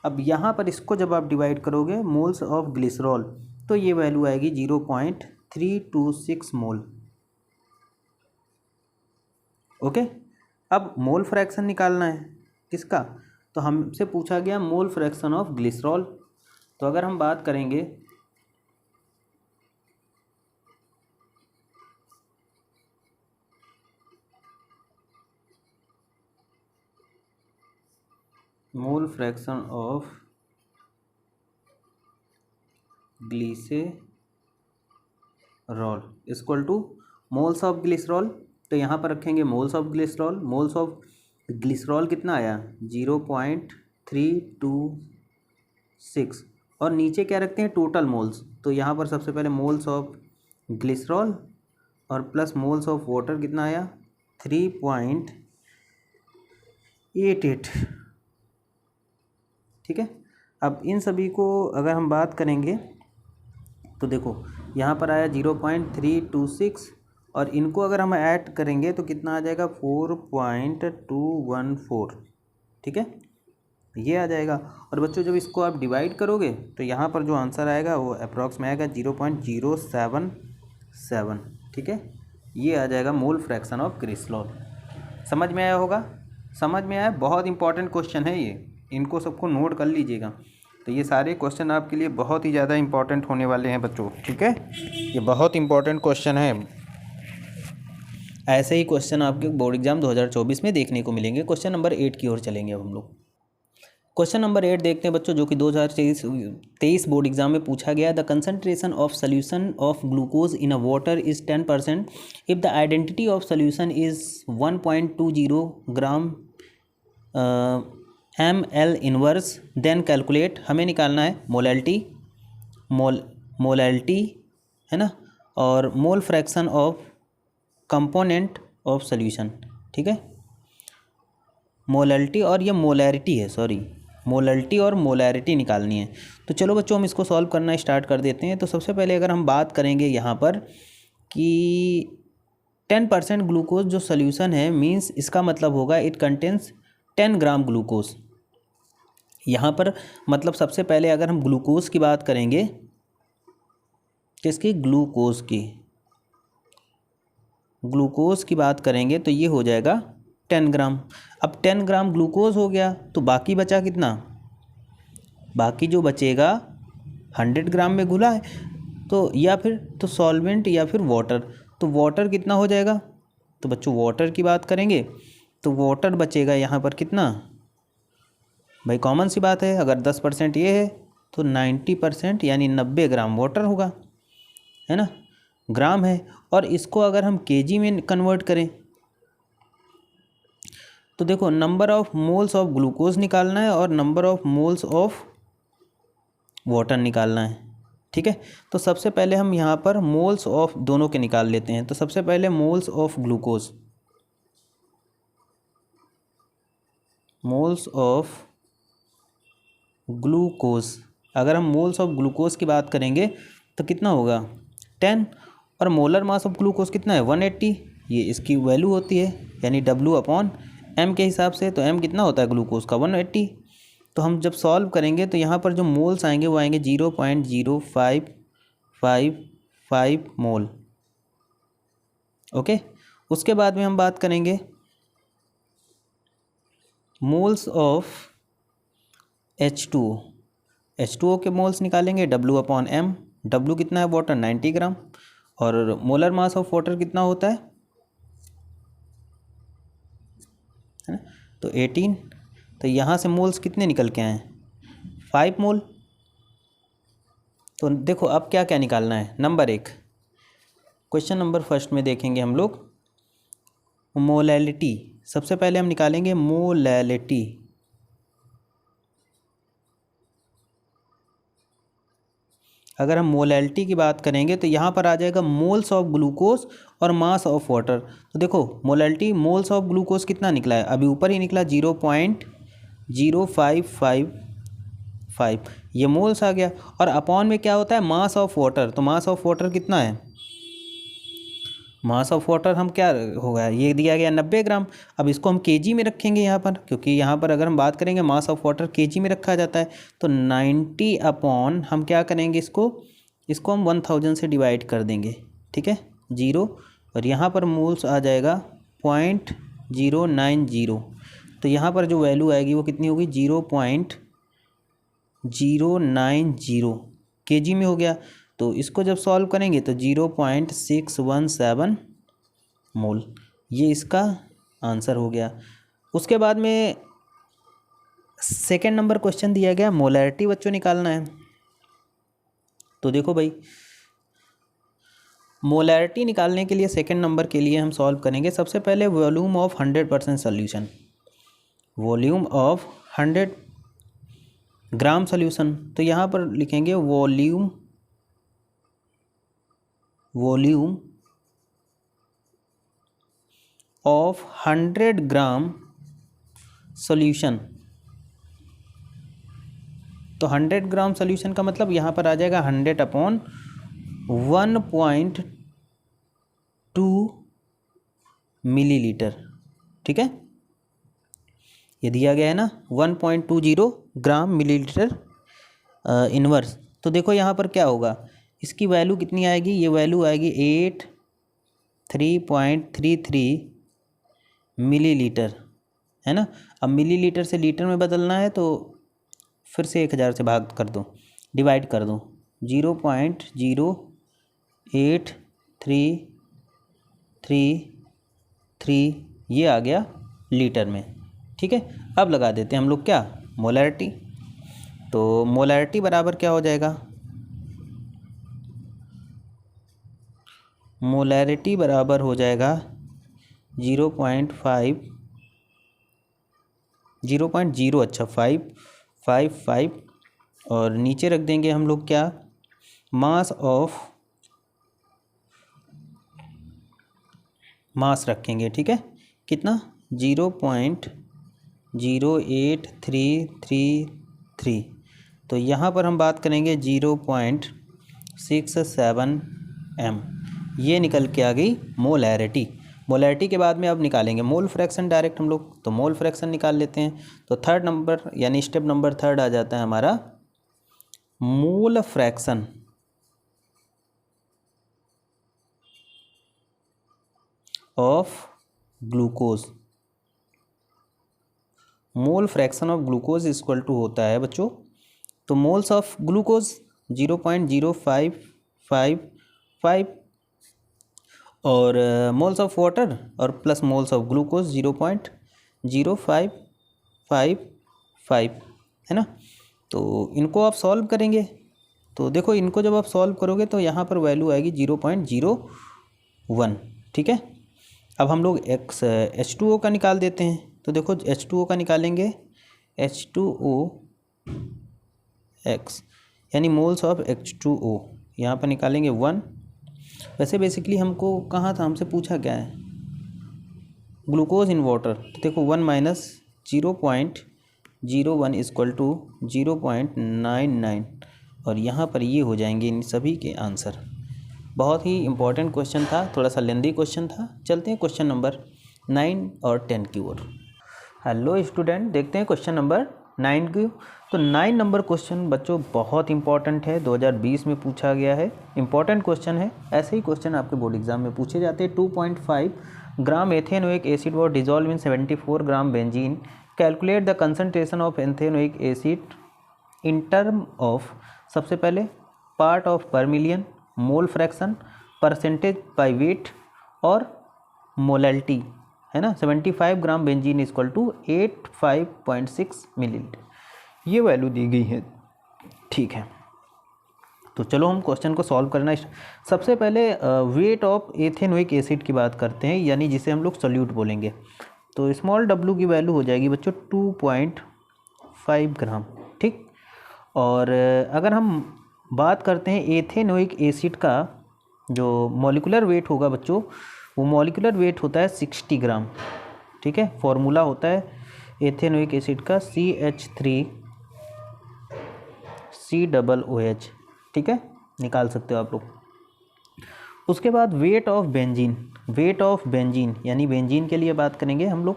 [SPEAKER 1] अब यहाँ पर इसको जब आप डिवाइड करोगे मोल्स ऑफ ग्लिसरॉल तो ये वैल्यू आएगी 0.326 मोल। ओके, अब मोल फ्रैक्शन निकालना है किसका, तो हमसे पूछा गया मोल फ्रैक्शन ऑफ ग्लिसरॉल। तो अगर हम बात करेंगे मोल fraction of glycerol equal two moles of glycerol, तो यहाँ पर रखेंगे moles of glycerol. Moles of glycerol कितना आया 0.326, और नीचे क्या रखते हैं टोटल मोल्स, तो यहाँ पर सबसे पहले मोल्स ऑफ ग्लिसरॉल और प्लस मोल्स ऑफ वाटर कितना आया 3.88, ठीक है। अब इन सभी को अगर हम बात करेंगे तो देखो यहाँ पर आया 0.326, और इनको अगर हम ऐड करेंगे तो कितना आ जाएगा 4.214, ठीक है, ये आ जाएगा। और बच्चों जब इसको आप डिवाइड करोगे तो यहाँ पर जो आंसर आएगा वो अप्रॉक्स में आएगा 0.077, ठीक है, ये आ जाएगा मोल फ्रैक्शन ऑफ ग्लिसरॉल। समझ में आया होगा, समझ में आया, बहुत इंपॉर्टेंट क्वेश्चन है ये, इनको सबको नोट कर लीजिएगा। तो ये सारे क्वेश्चन आपके लिए बहुत ही ज़्यादा इंपॉर्टेंट होने वाले हैं बच्चों, ठीक है, ये बहुत इंपॉर्टेंट क्वेश्चन है। ऐसे ही क्वेश्चन आपके बोर्ड एग्जाम 2024 में देखने को मिलेंगे। क्वेश्चन नंबर 8 की ओर चलेंगे अब हम लोग। क्वेश्चन नंबर 8 देखते हैं बच्चों, जो कि 2023 बोर्ड एग्जाम में पूछा गया। The concentration of solution of glucose in a water is 10%, if the identity of solution is 1.20 gram ml inverse, then calculate. हमें निकालना है मोलैलिटी है ना, और mole fraction of component of solution, ठीक है। मोलैलिटी और ये मोलैरिटी है, सॉरी, मोलैलिटी और मोलैरिटी निकालनी है। तो चलो बच्चों हम इसको सॉल्व करना स्टार्ट कर देते हैं। तो सबसे पहले अगर हम बात करेंगे यहाँ पर कि 10% ग्लूकोज जो सोल्यूशन है, मींस इसका मतलब होगा इट कंटेंस 10 ग्राम ग्लूकोज। यहाँ पर मतलब सबसे पहले अगर हम ग्लूकोज की बात करेंगे, किसकी, ग्लूकोज की बात करेंगे तो ये हो जाएगा 10 ग्राम। अब 10 ग्राम ग्लूकोज हो गया तो बाकी बचा कितना, बाकी जो बचेगा 100 ग्राम में घुला है, तो या फिर तो सॉल्वेंट या फिर वाटर, तो वाटर कितना हो जाएगा, तो बच्चों वाटर की बात करेंगे तो वाटर बचेगा यहाँ पर कितना, भाई कॉमन सी बात है, अगर 10% ये है तो 90% यानी 90 ग्राम वाटर होगा, है ना, ग्राम है। और इसको अगर हम केजी में कन्वर्ट करें तो देखो number of moles of glucose निकालना है और number of moles of water निकालना है, ठीक है। तो सबसे पहले हम यहाँ पर मोल्स ऑफ दोनों के निकाल लेते हैं। तो सबसे पहले मोल्स ऑफ ग्लूकोज, अगर हम मोल्स ऑफ ग्लूकोज की बात करेंगे तो कितना होगा 10, और मोलर मास ऑफ ग्लूकोज कितना है 180, ये इसकी वैल्यू होती है, यानी W/m के हिसाब से। तो m कितना होता है ग्लूकोज का 180। तो हम जब सॉल्व करेंगे तो यहाँ पर जो मोल्स आएंगे वो आएंगे 0.0555 मोल, ओके। उसके बाद में हम बात करेंगे मोल्स ऑफ H2O के मोल्स निकालेंगे W/m। W कितना है वाटर 90 ग्राम, और मोलर मास ऑफ वाटर कितना होता है ना, तो 18। तो यहाँ से मोल्स कितने निकल के आए 5 मोल, तो देखो अब क्या क्या निकालना है। नंबर 1 क्वेश्चन नंबर फर्स्ट में देखेंगे हम लोग मोलैलिटी। सबसे पहले हम निकालेंगे मोलैलिटी। अगर हम मोलैलिटी की बात करेंगे तो यहाँ पर आ जाएगा मोल्स ऑफ ग्लूकोज और मास ऑफ वाटर। तो देखो मोलैलिटी मोल्स ऑफ ग्लूकोज कितना निकला है, अभी ऊपर ही निकला 0.0555, ये मोल्स आ गया। और अपॉन में क्या होता है, मास ऑफ वाटर। तो मास ऑफ वाटर कितना है, मास ऑफ वाटर हम क्या होगा, ये दिया गया 90 ग्राम। अब इसको हम केजी में रखेंगे यहाँ पर, क्योंकि यहाँ पर अगर हम बात करेंगे मास ऑफ वाटर केजी में रखा जाता है। तो 90 अपॉन हम क्या करेंगे, इसको हम 1000 से डिवाइड कर देंगे, ठीक है, 0। और यहाँ पर मोल्स आ जाएगा 0.090। तो यहाँ पर जो वैल्यू आएगी वो कितनी होगी, 0.090 केजी में हो गया। तो इसको जब सॉल्व करेंगे तो 0.617 मोल, ये इसका आंसर हो गया। उसके बाद में सेकेंड नंबर क्वेश्चन दिया गया मोलैरिटी बच्चों निकालना है। तो देखो भाई मोलैरिटी निकालने के लिए सेकेंड नंबर के लिए हम सॉल्व करेंगे सबसे पहले volume of 100% solution, volume of 100 gram solution. तो यहाँ पर लिखेंगे वॉल्यूम ऑफ 100 ग्राम सोल्यूशन। तो 100 ग्राम सोल्यूशन का मतलब यहाँ पर आ जाएगा 100 अपॉन 1.2 मिलीलीटर, ठीक है, ये दिया गया है ना 1.20 ग्राम मिलीलीटर इनवर्स। तो देखो यहाँ पर क्या होगा, इसकी वैल्यू कितनी आएगी, ये वैल्यू आएगी 83.33 मिलीलीटर, है ना। अब मिलीलीटर से लीटर में बदलना है तो फिर से 1000 से भाग कर दो, डिवाइड कर दो, 0.08333 ये आ गया लीटर में, ठीक है। अब लगा देते हैं हम लोग क्या, मोलैरिटी। तो मोलैरिटी बराबर क्या हो जाएगा, मोलैरिटी बराबर हो जाएगा 0.0 अच्छा 555 और नीचे रख देंगे हम लोग क्या, मास रखेंगे, ठीक है, कितना 0.08333। तो यहाँ पर हम बात करेंगे 0.67 m, ये निकल के आ गई मोलैरिटी। मोलैरिटी के बाद में अब निकालेंगे मोल फ्रैक्शन डायरेक्ट हम लोग। तो मोल फ्रैक्शन निकाल लेते हैं। तो थर्ड नंबर यानी स्टेप नंबर 3 आ जाता है हमारा mole fraction of glucose. Mole fraction of glucose equal to होता है बच्चों, तो मोल्स ऑफ ग्लूकोज 0.0555 और मोल्स ऑफ वाटर और प्लस मोल्स ऑफ ग्लूकोज 0.0555, है ना। तो इनको आप सॉल्व करेंगे तो देखो इनको जब आप सॉल्व करोगे तो यहाँ पर वैल्यू आएगी 0.01, ठीक है। अब हम लोग H2O का निकाल देते हैं। तो देखो H2O का निकालेंगे, H2OX यानी मोल्स ऑफ H2O यहाँ पर निकालेंगे 1। वैसे बेसिकली हमको कहाँ था, हमसे पूछा क्या है, ग्लूकोज इन वाटर। तो देखो 1 माइनस 0.01 इक्वल टू 0.99 और यहाँ पर ये हो जाएंगे इन सभी के आंसर। बहुत ही इम्पोर्टेंट क्वेश्चन था, थोड़ा सा लेंदी क्वेश्चन था। चलते हैं क्वेश्चन नंबर 9 और 10 की ओर। हेलो स्टूडेंट, देखते हैं क्वेश्चन नंबर 9 की। तो 9 नंबर क्वेश्चन बच्चों बहुत इंपॉर्टेंट है, 2020 में पूछा गया है, इंपॉर्टेंट क्वेश्चन है। ऐसे ही क्वेश्चन आपके बोर्ड एग्जाम में पूछे जाते हैं। 2.5 gram ethanoic acid was dissolve in 74 gram benzene, calculate the concentration of ethanoic acid in term of, सबसे पहले part of per million, mole fraction, percentage by weight और मोलैलिटी, है ना। 75 gram benzene equal to 85.6 millilitre, ये value दी गई है, ठीक है। तो चलो हम क्वेश्चन को सॉल्व करना सबसे पहले वेट ऑफ एथेनोइक एसिड की बात करते हैं, यानी जिसे हम लोग सोल्यूट बोलेंगे। तो स्मॉल डब्ल्यू की वैल्यू हो जाएगी बच्चों 2.5 ग्राम, ठीक। और अगर हम बात करते हैं एथेनोइक एसिड का जो मॉलिक्यूलर वेट होगा बच्चों, वो मॉलिक्यूलर वेट होता है 60 ग्राम, ठीक है। फॉर्मूला होता है एथेनोइक एसिड का CH3COOH, ठीक है, निकाल सकते हो आप लोग। उसके बाद वेट ऑफ बेंजीन यानी बेंजीन के लिए बात करेंगे हम लोग।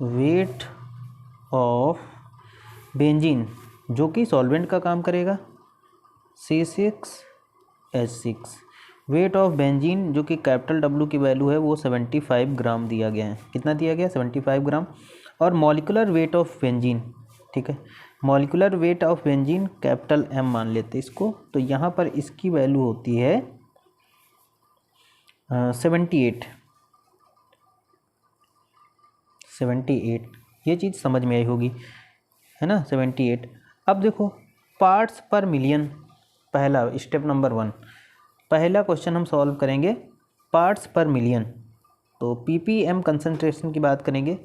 [SPEAKER 1] वेट ऑफ बेंजीन जो कि सॉल्वेंट का काम करेगा, C6H6। वेट ऑफ बेंजीन जो कि कैपिटल W की वैल्यू है वो 75 ग्राम दिया गया है। कितना दिया गया? 75 ग्राम। और मॉलिक्यूलर वेट ऑफ बेंजीन, ठीक है, molecular weight of benzene capital M मान लेते इसको, तो यहाँ पर इसकी वैल्यू होती है 78। ये चीज़ समझ में आई होगी, है ना, 78। अब देखो पार्ट्स पर मिलियन, पहला स्टेप नंबर 1, पहला क्वेश्चन हम सॉल्व करेंगे पार्ट्स पर मिलियन। तो ppm कंसंट्रेशन की बात करेंगे।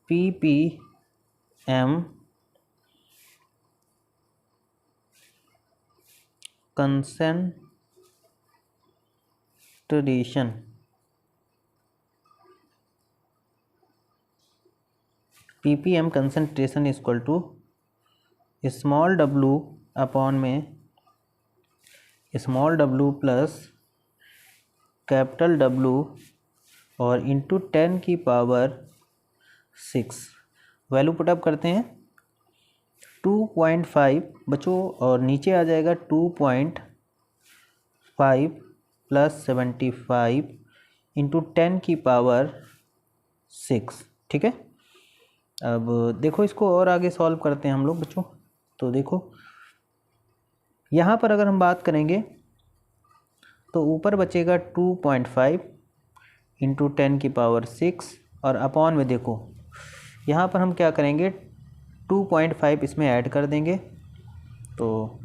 [SPEAKER 1] ppm concentration, ppm concentration equal to small w upon में small w plus capital W और इंटू 10 की पावर 6। वैल्यू पुटअप करते हैं 2.5 बच्चों, और नीचे आ जाएगा 2.5 प्लस 75 इंटू 10 की पावर 6, ठीक है। अब देखो इसको और आगे सॉल्व करते हैं हम लोग बच्चों। तो देखो यहाँ पर अगर हम बात करेंगे तो ऊपर बचेगा 2.5 इंटू 10 की पावर 6 और अपॉन में देखो यहाँ पर हम क्या करेंगे 2.5 इसमें ऐड कर देंगे तो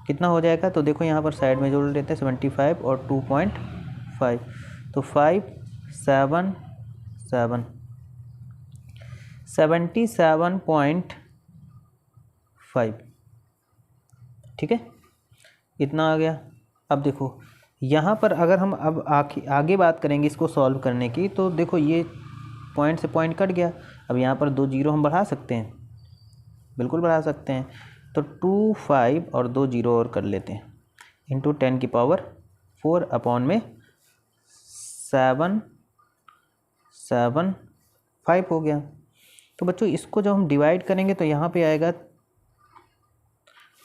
[SPEAKER 1] कितना हो जाएगा। तो देखो यहाँ पर साइड में जोड़ लेते हैं 75 और 2.5, तो 77.5, ठीक है, इतना आ गया। अब देखो यहाँ पर अगर हम अब आगे बात करेंगे इसको सॉल्व करने की, तो देखो ये पॉइंट से पॉइंट कट गया। अब यहाँ पर 2 जीरो हम बढ़ा सकते हैं, बिल्कुल बढ़ा सकते हैं। तो 2 5 और 2 जीरो और कर लेते हैं इंटू 10 की पावर 4 अपॉन में 7.75 हो गया। तो बच्चों इसको जब हम डिवाइड करेंगे तो यहाँ पे आएगा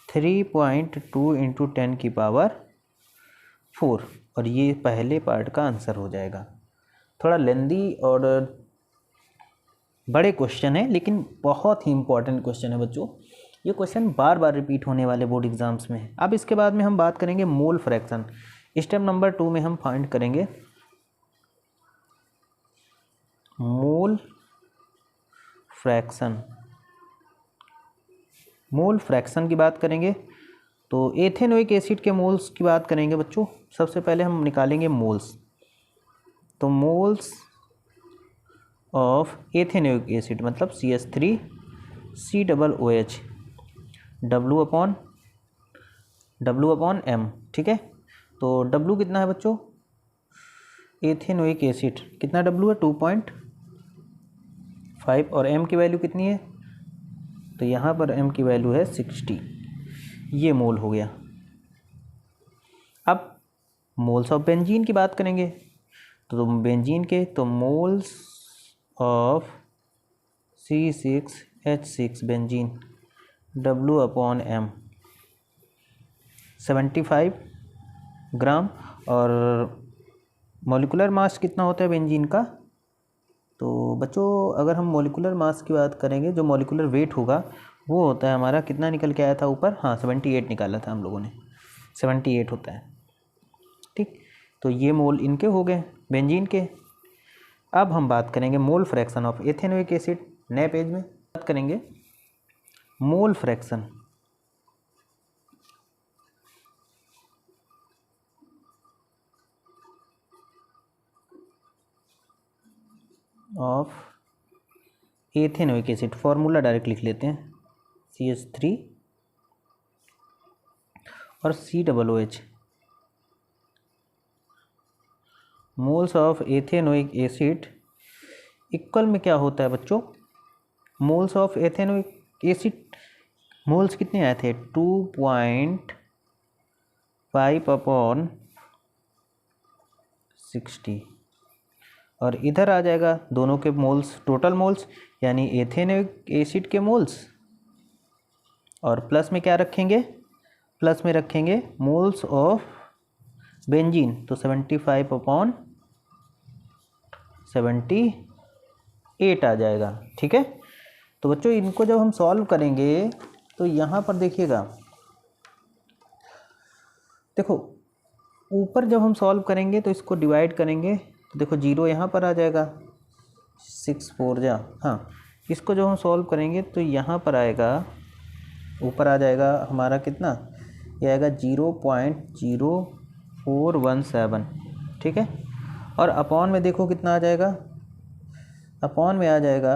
[SPEAKER 1] 3.2 इंटू 10 की पावर 4, और ये पहले पार्ट का आंसर हो जाएगा। थोड़ा लेंदी और बड़े क्वेश्चन है, लेकिन बहुत ही इंपॉर्टेंट क्वेश्चन है बच्चों। ये क्वेश्चन बार बार रिपीट होने वाले बोर्ड एग्जाम्स में है। अब इसके बाद में हम बात करेंगे मोल फ्रैक्शन। स्टेप नंबर 2 में हम फाइंड करेंगे मोल फ्रैक्शन। मोल फ्रैक्शन की बात करेंगे तो एथेनोइक एसिड के मोल्स की बात करेंगे बच्चों। सबसे पहले हम निकालेंगे मोल्स। तो मोल्स ऑफ एथेनोइक एसिड मतलब CH3COOH W अपॉन M, ठीक है। तो W कितना है बच्चों? एथेनोइक एसिड कितना W है? 2.5, और M की वैल्यू कितनी है? तो यहाँ पर M की वैल्यू है 60। ये मोल हो गया। अब मोल्स ऑफ बेंजीन की बात करेंगे तो बेंजीन के तो moles of C6H6 benzene W upon M 75 ग्राम। और मॉलिक्यूलर मास कितना होता है बेंजीन का? तो बच्चों अगर हम मॉलिक्यूलर मास की बात करेंगे, जो मॉलिक्यूलर वेट होगा वो होता है हमारा, कितना निकल के आया था ऊपर? हाँ 78 निकाला था हम लोगों ने, 78 होता है, ठीक। तो ये मोल इनके हो गए बेंजीन के। अब हम बात करेंगे मोल फ्रैक्शन ऑफ एथेनोइक एसिड। नए पेज में बात करेंगे मोल fraction of ethanoic acid. Formula direct लिख लेते हैं, CH3 और COOH। Moles of ethanoic acid equal में क्या होता है बच्चों, moles of ethanoic acid, moles कितने आए थे 2.5/60, और इधर आ जाएगा दोनों के मोल्स, टोटल मोल्स यानी एथेनोइक एसिड के मोल्स, और प्लस में क्या रखेंगे, प्लस में रखेंगे मोल्स ऑफ बेंजीन, तो 75/78 आ जाएगा। ठीक है, तो बच्चों इनको जब हम सॉल्व करेंगे तो यहाँ पर देखिएगा, देखो ऊपर जब हम सॉल्व करेंगे तो इसको डिवाइड करेंगे तो देखो 0 यहाँ पर आ जाएगा, 6 4 जा, हाँ इसको जब हम सॉल्व करेंगे तो यहाँ पर आएगा, ऊपर आ जाएगा हमारा कितना, ये आएगा 0.0417। ठीक है, और अपॉन में देखो कितना आ जाएगा, अपॉन में आ जाएगा,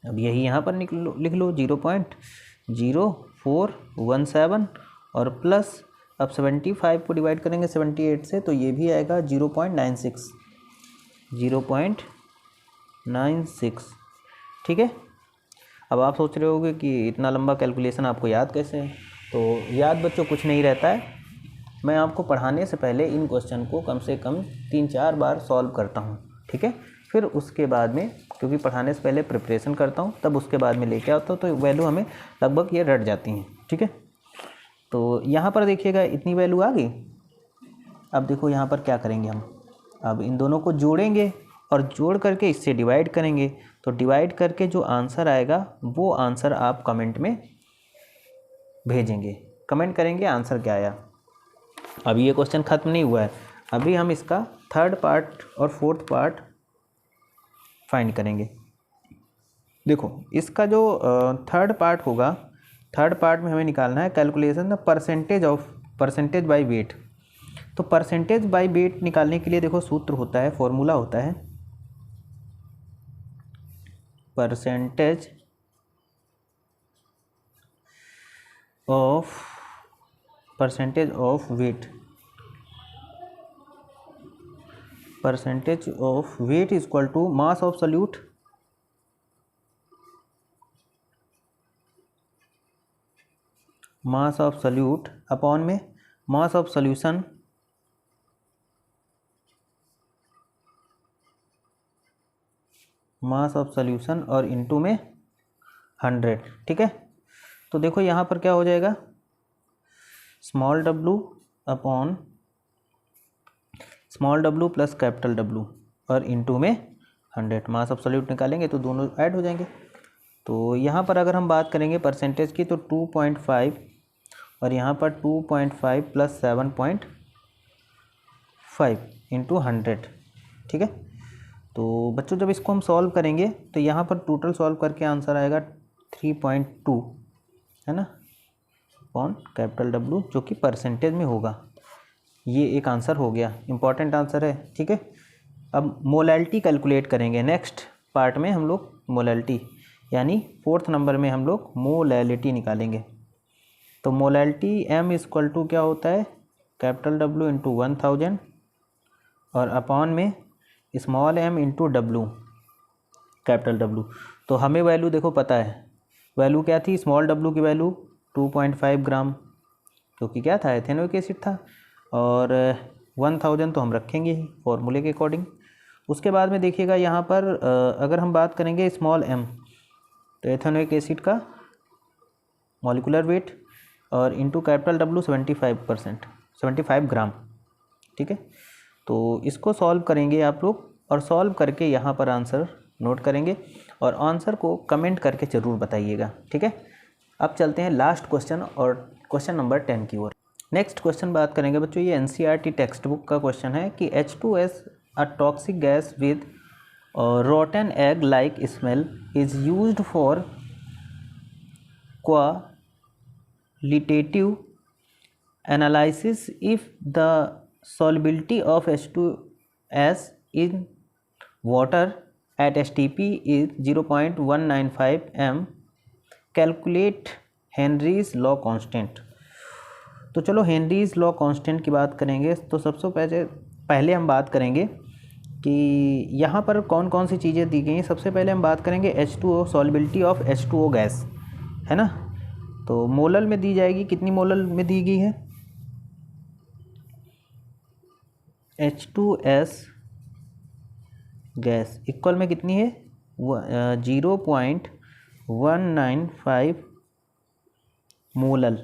[SPEAKER 1] अब यही यहाँ पर लिख लो 0.0417, और प्लस अब 75 को डिवाइड करेंगे 78 से तो ये भी आएगा 0.96, 0.96। ठीक है, अब आप सोच रहे होगे कि इतना लंबा कैलकुलेशन आपको याद कैसे है, तो याद बच्चों कुछ नहीं रहता है, मैं आपको पढ़ाने से पहले इन क्वेश्चन को कम से कम 3-4 बार सॉल्व करता हूँ। ठीक है, फिर उसके बाद में, क्योंकि पढ़ाने से पहले प्रिपरेशन करता हूँ तब उसके बाद में लेके आता हूँ, तो वैल्यू हमें लगभग ये रट जाती हैं। ठीक है, तो यहाँ पर देखिएगा इतनी वैल्यू आ गई। अब देखो यहाँ पर क्या करेंगे हम, अब इन दोनों को जोड़ेंगे और जोड़ करके इससे डिवाइड करेंगे, तो डिवाइड करके जो आंसर आएगा वो आंसर आप कमेंट में भेजेंगे, कमेंट करेंगे आंसर क्या आया। अभी ये क्वेश्चन ख़त्म नहीं हुआ है, अभी हम इसका थर्ड पार्ट और फोर्थ पार्ट फाइंड करेंगे। देखो इसका जो थर्ड पार्ट होगा, थर्ड पार्ट में हमें निकालना है calculation the percentage by wait. तो परसेंटेज बाय वेट निकालने के लिए देखो सूत्र होता है, फॉर्मूला होता है percentage of weight, percentage of weight is equal to mass of solute upon में मास ऑफ सॉल्यूशन और इनटू में 100। ठीक है, तो देखो यहाँ पर क्या हो जाएगा, small w upon small w plus capital W और इनटू में 100। मास ऑफ सॉल्यूट निकालेंगे तो दोनों ऐड हो जाएंगे। तो यहाँ पर अगर हम बात करेंगे परसेंटेज की तो 2.5 और यहाँ पर 2.5 प्लस 7.5 इंटू 100। ठीक है, तो बच्चों जब इसको हम सॉल्व करेंगे तो यहाँ पर टोटल सॉल्व करके आंसर आएगा 3.2, है ना, अपॉन कैपिटल W जो कि परसेंटेज में होगा। ये एक आंसर हो गया, इम्पॉर्टेंट आंसर है। ठीक है, अब मोलैलिटी कैलकुलेट करेंगे नेक्स्ट पार्ट में हम लोग, मोलैलिटी यानी फोर्थ नंबर में हम लोग मोलैलिटी निकालेंगे। तो मोलैलिटी M इक्वल टू क्या होता है, कैपिटल W इंटू 1000 और अपॉन में small m into W capital W। तो हमें वैल्यू देखो पता है, वैल्यू क्या थी, स्मॉल w की वैल्यू 2.5 ग्राम, क्योंकि क्या था, एथेनोइक एसिड था, और 1000 तो हम रखेंगे ही फॉर्मूले के अकॉर्डिंग। उसके बाद में देखिएगा यहाँ पर अगर हम बात करेंगे स्मॉल m, तो एथेनोइक एसिड का मॉलिक्यूलर वेट और इंटू कैपिटल W 75 ग्राम। ठीक है, तो इसको सॉल्व करेंगे आप लोग, और सॉल्व करके यहाँ पर आंसर नोट करेंगे और आंसर को कमेंट करके ज़रूर बताइएगा। ठीक है, अब चलते हैं लास्ट क्वेश्चन और क्वेश्चन नंबर 10 की ओर। नेक्स्ट क्वेश्चन बात करेंगे बच्चों, ये NCERT टेक्स्ट बुक का क्वेश्चन है कि H2S a toxic gas with rotten egg like smell is used for qualitative analysis if the solubility of H2S in water at STP is 0.195 m. Calculate Henry's law constant. तो चलो Henry's law constant की बात करेंगे। तो सबसे पहले हम बात करेंगे कि यहाँ पर कौन कौन सी चीज़ें दी गई हैं। सबसे पहले हम बात करेंगे H2O, solubility of H2O gas, है ना। तो मोलल में दी जाएगी, कितनी मोलल में दी गई है? H2S गैस इक्वल में कितनी है? 0.195 मोलल।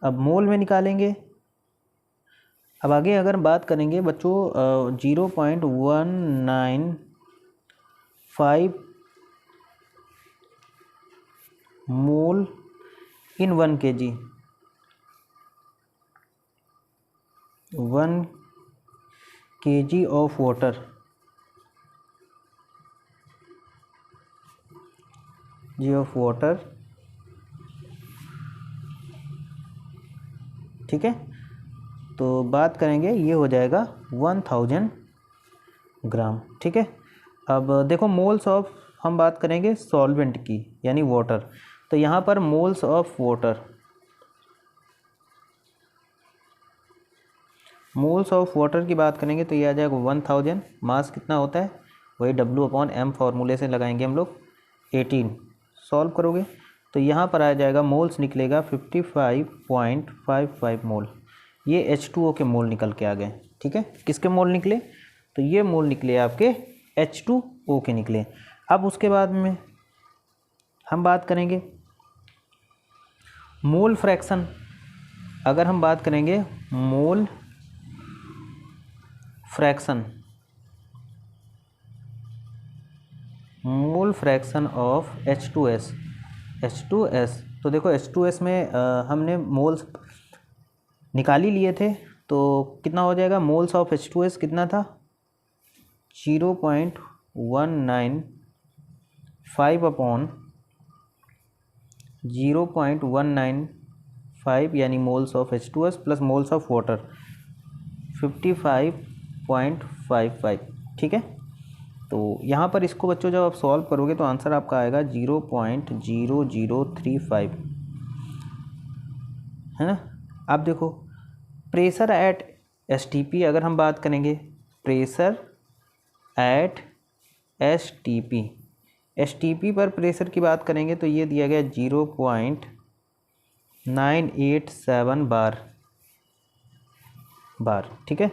[SPEAKER 1] अब मोल में निकालेंगे। अब आगे अगर बात करेंगे बच्चों 0.195 मोल इन 1 kg, 1 kg ऑफ वाटर, ठीक है। तो बात करेंगे ये हो जाएगा 1000 ग्राम, ठीक है। अब देखो मोल्स ऑफ, हम बात करेंगे सॉल्वेंट की यानी वाटर। तो यहाँ पर moles of water, moles of water की बात करेंगे तो ये आ जाएगा 1000। मास कितना होता है? वही W/m फार्मूले से लगाएंगे हम लोग 18। सॉल्व करोगे तो यहाँ पर आ जाएगा, मोल्स निकलेगा 55.55 मोल। ये H2O के मोल निकल के आ गए, ठीक है। किसके मोल निकले? तो ये मोल निकले आपके H2O के निकले। अब उसके बाद में हम बात करेंगे मोल फ्रैक्शन। अगर हम बात करेंगे mole fraction, mole fraction of H2S, तो देखो H2S में हमने मोल्स निकाल ही लिए थे। तो कितना हो जाएगा? मोल्स ऑफ H2S कितना था? 0.195 अपॉन 0.195 यानी moles of H2S plus moles of water 55.55, ठीक है। तो यहाँ पर इसको बच्चों जब आप सॉल्व करोगे तो आंसर आपका आएगा 0.0035, है ना। अब देखो प्रेशर एट STP, अगर हम बात करेंगे प्रेशर एट STP पर प्रेशर की बात करेंगे तो ये दिया गया 0.987 बार, ठीक है।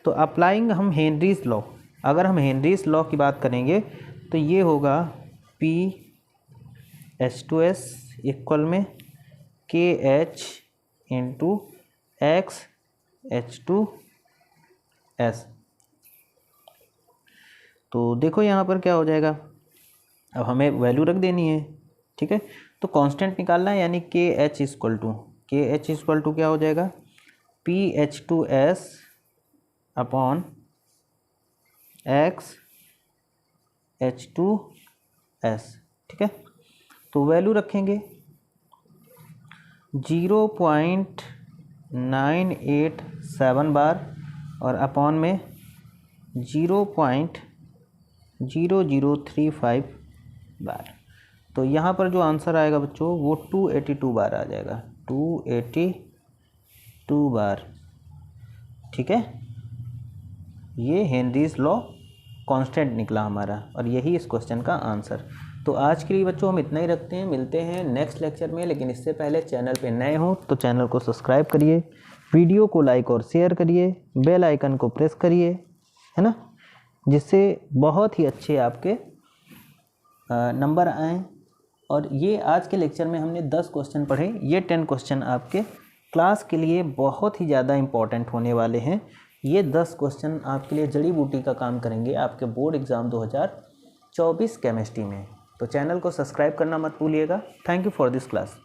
[SPEAKER 1] तो अप्लाइंग हम हेनरीज लॉ, अगर हम हेनरीज लॉ की बात करेंगे तो ये होगा P/H2S इक्वल में KH इंटू XH2S। तो देखो यहाँ पर क्या हो जाएगा, अब हमें वैल्यू रख देनी है, ठीक है। तो कांस्टेंट निकालना है यानी KH इक्वल टू क्या हो जाएगा? PH2S अपॉन XH2S, ठीक है। तो वैल्यू रखेंगे 0.987 बार और अपॉन में 0.0035 बार। तो यहाँ पर जो आंसर आएगा बच्चों वो 282 बार आ जाएगा, 282 बार, ठीक है। ये हेनरीज लॉ कांस्टेंट निकला हमारा और यही इस क्वेश्चन का आंसर। तो आज के लिए बच्चों हम इतना ही रखते हैं, मिलते हैं नेक्स्ट लेक्चर में। लेकिन इससे पहले चैनल पे नए हो तो चैनल को सब्सक्राइब करिए, वीडियो को लाइक और शेयर करिए, बेल आइकन को प्रेस करिए, है ना, जिससे बहुत ही अच्छे आपके नंबर आएँ। और ये आज के लेक्चर में हमने 10 क्वेश्चन पढ़े, ये 10 क्वेश्चन आपके क्लास के लिए बहुत ही ज़्यादा इम्पॉर्टेंट होने वाले हैं। ये 10 क्वेश्चन आपके लिए जड़ी बूटी का काम करेंगे आपके बोर्ड एग्ज़ाम 2024 केमिस्ट्री में। तो चैनल को सब्सक्राइब करना मत भूलिएगा। Thank you for this class.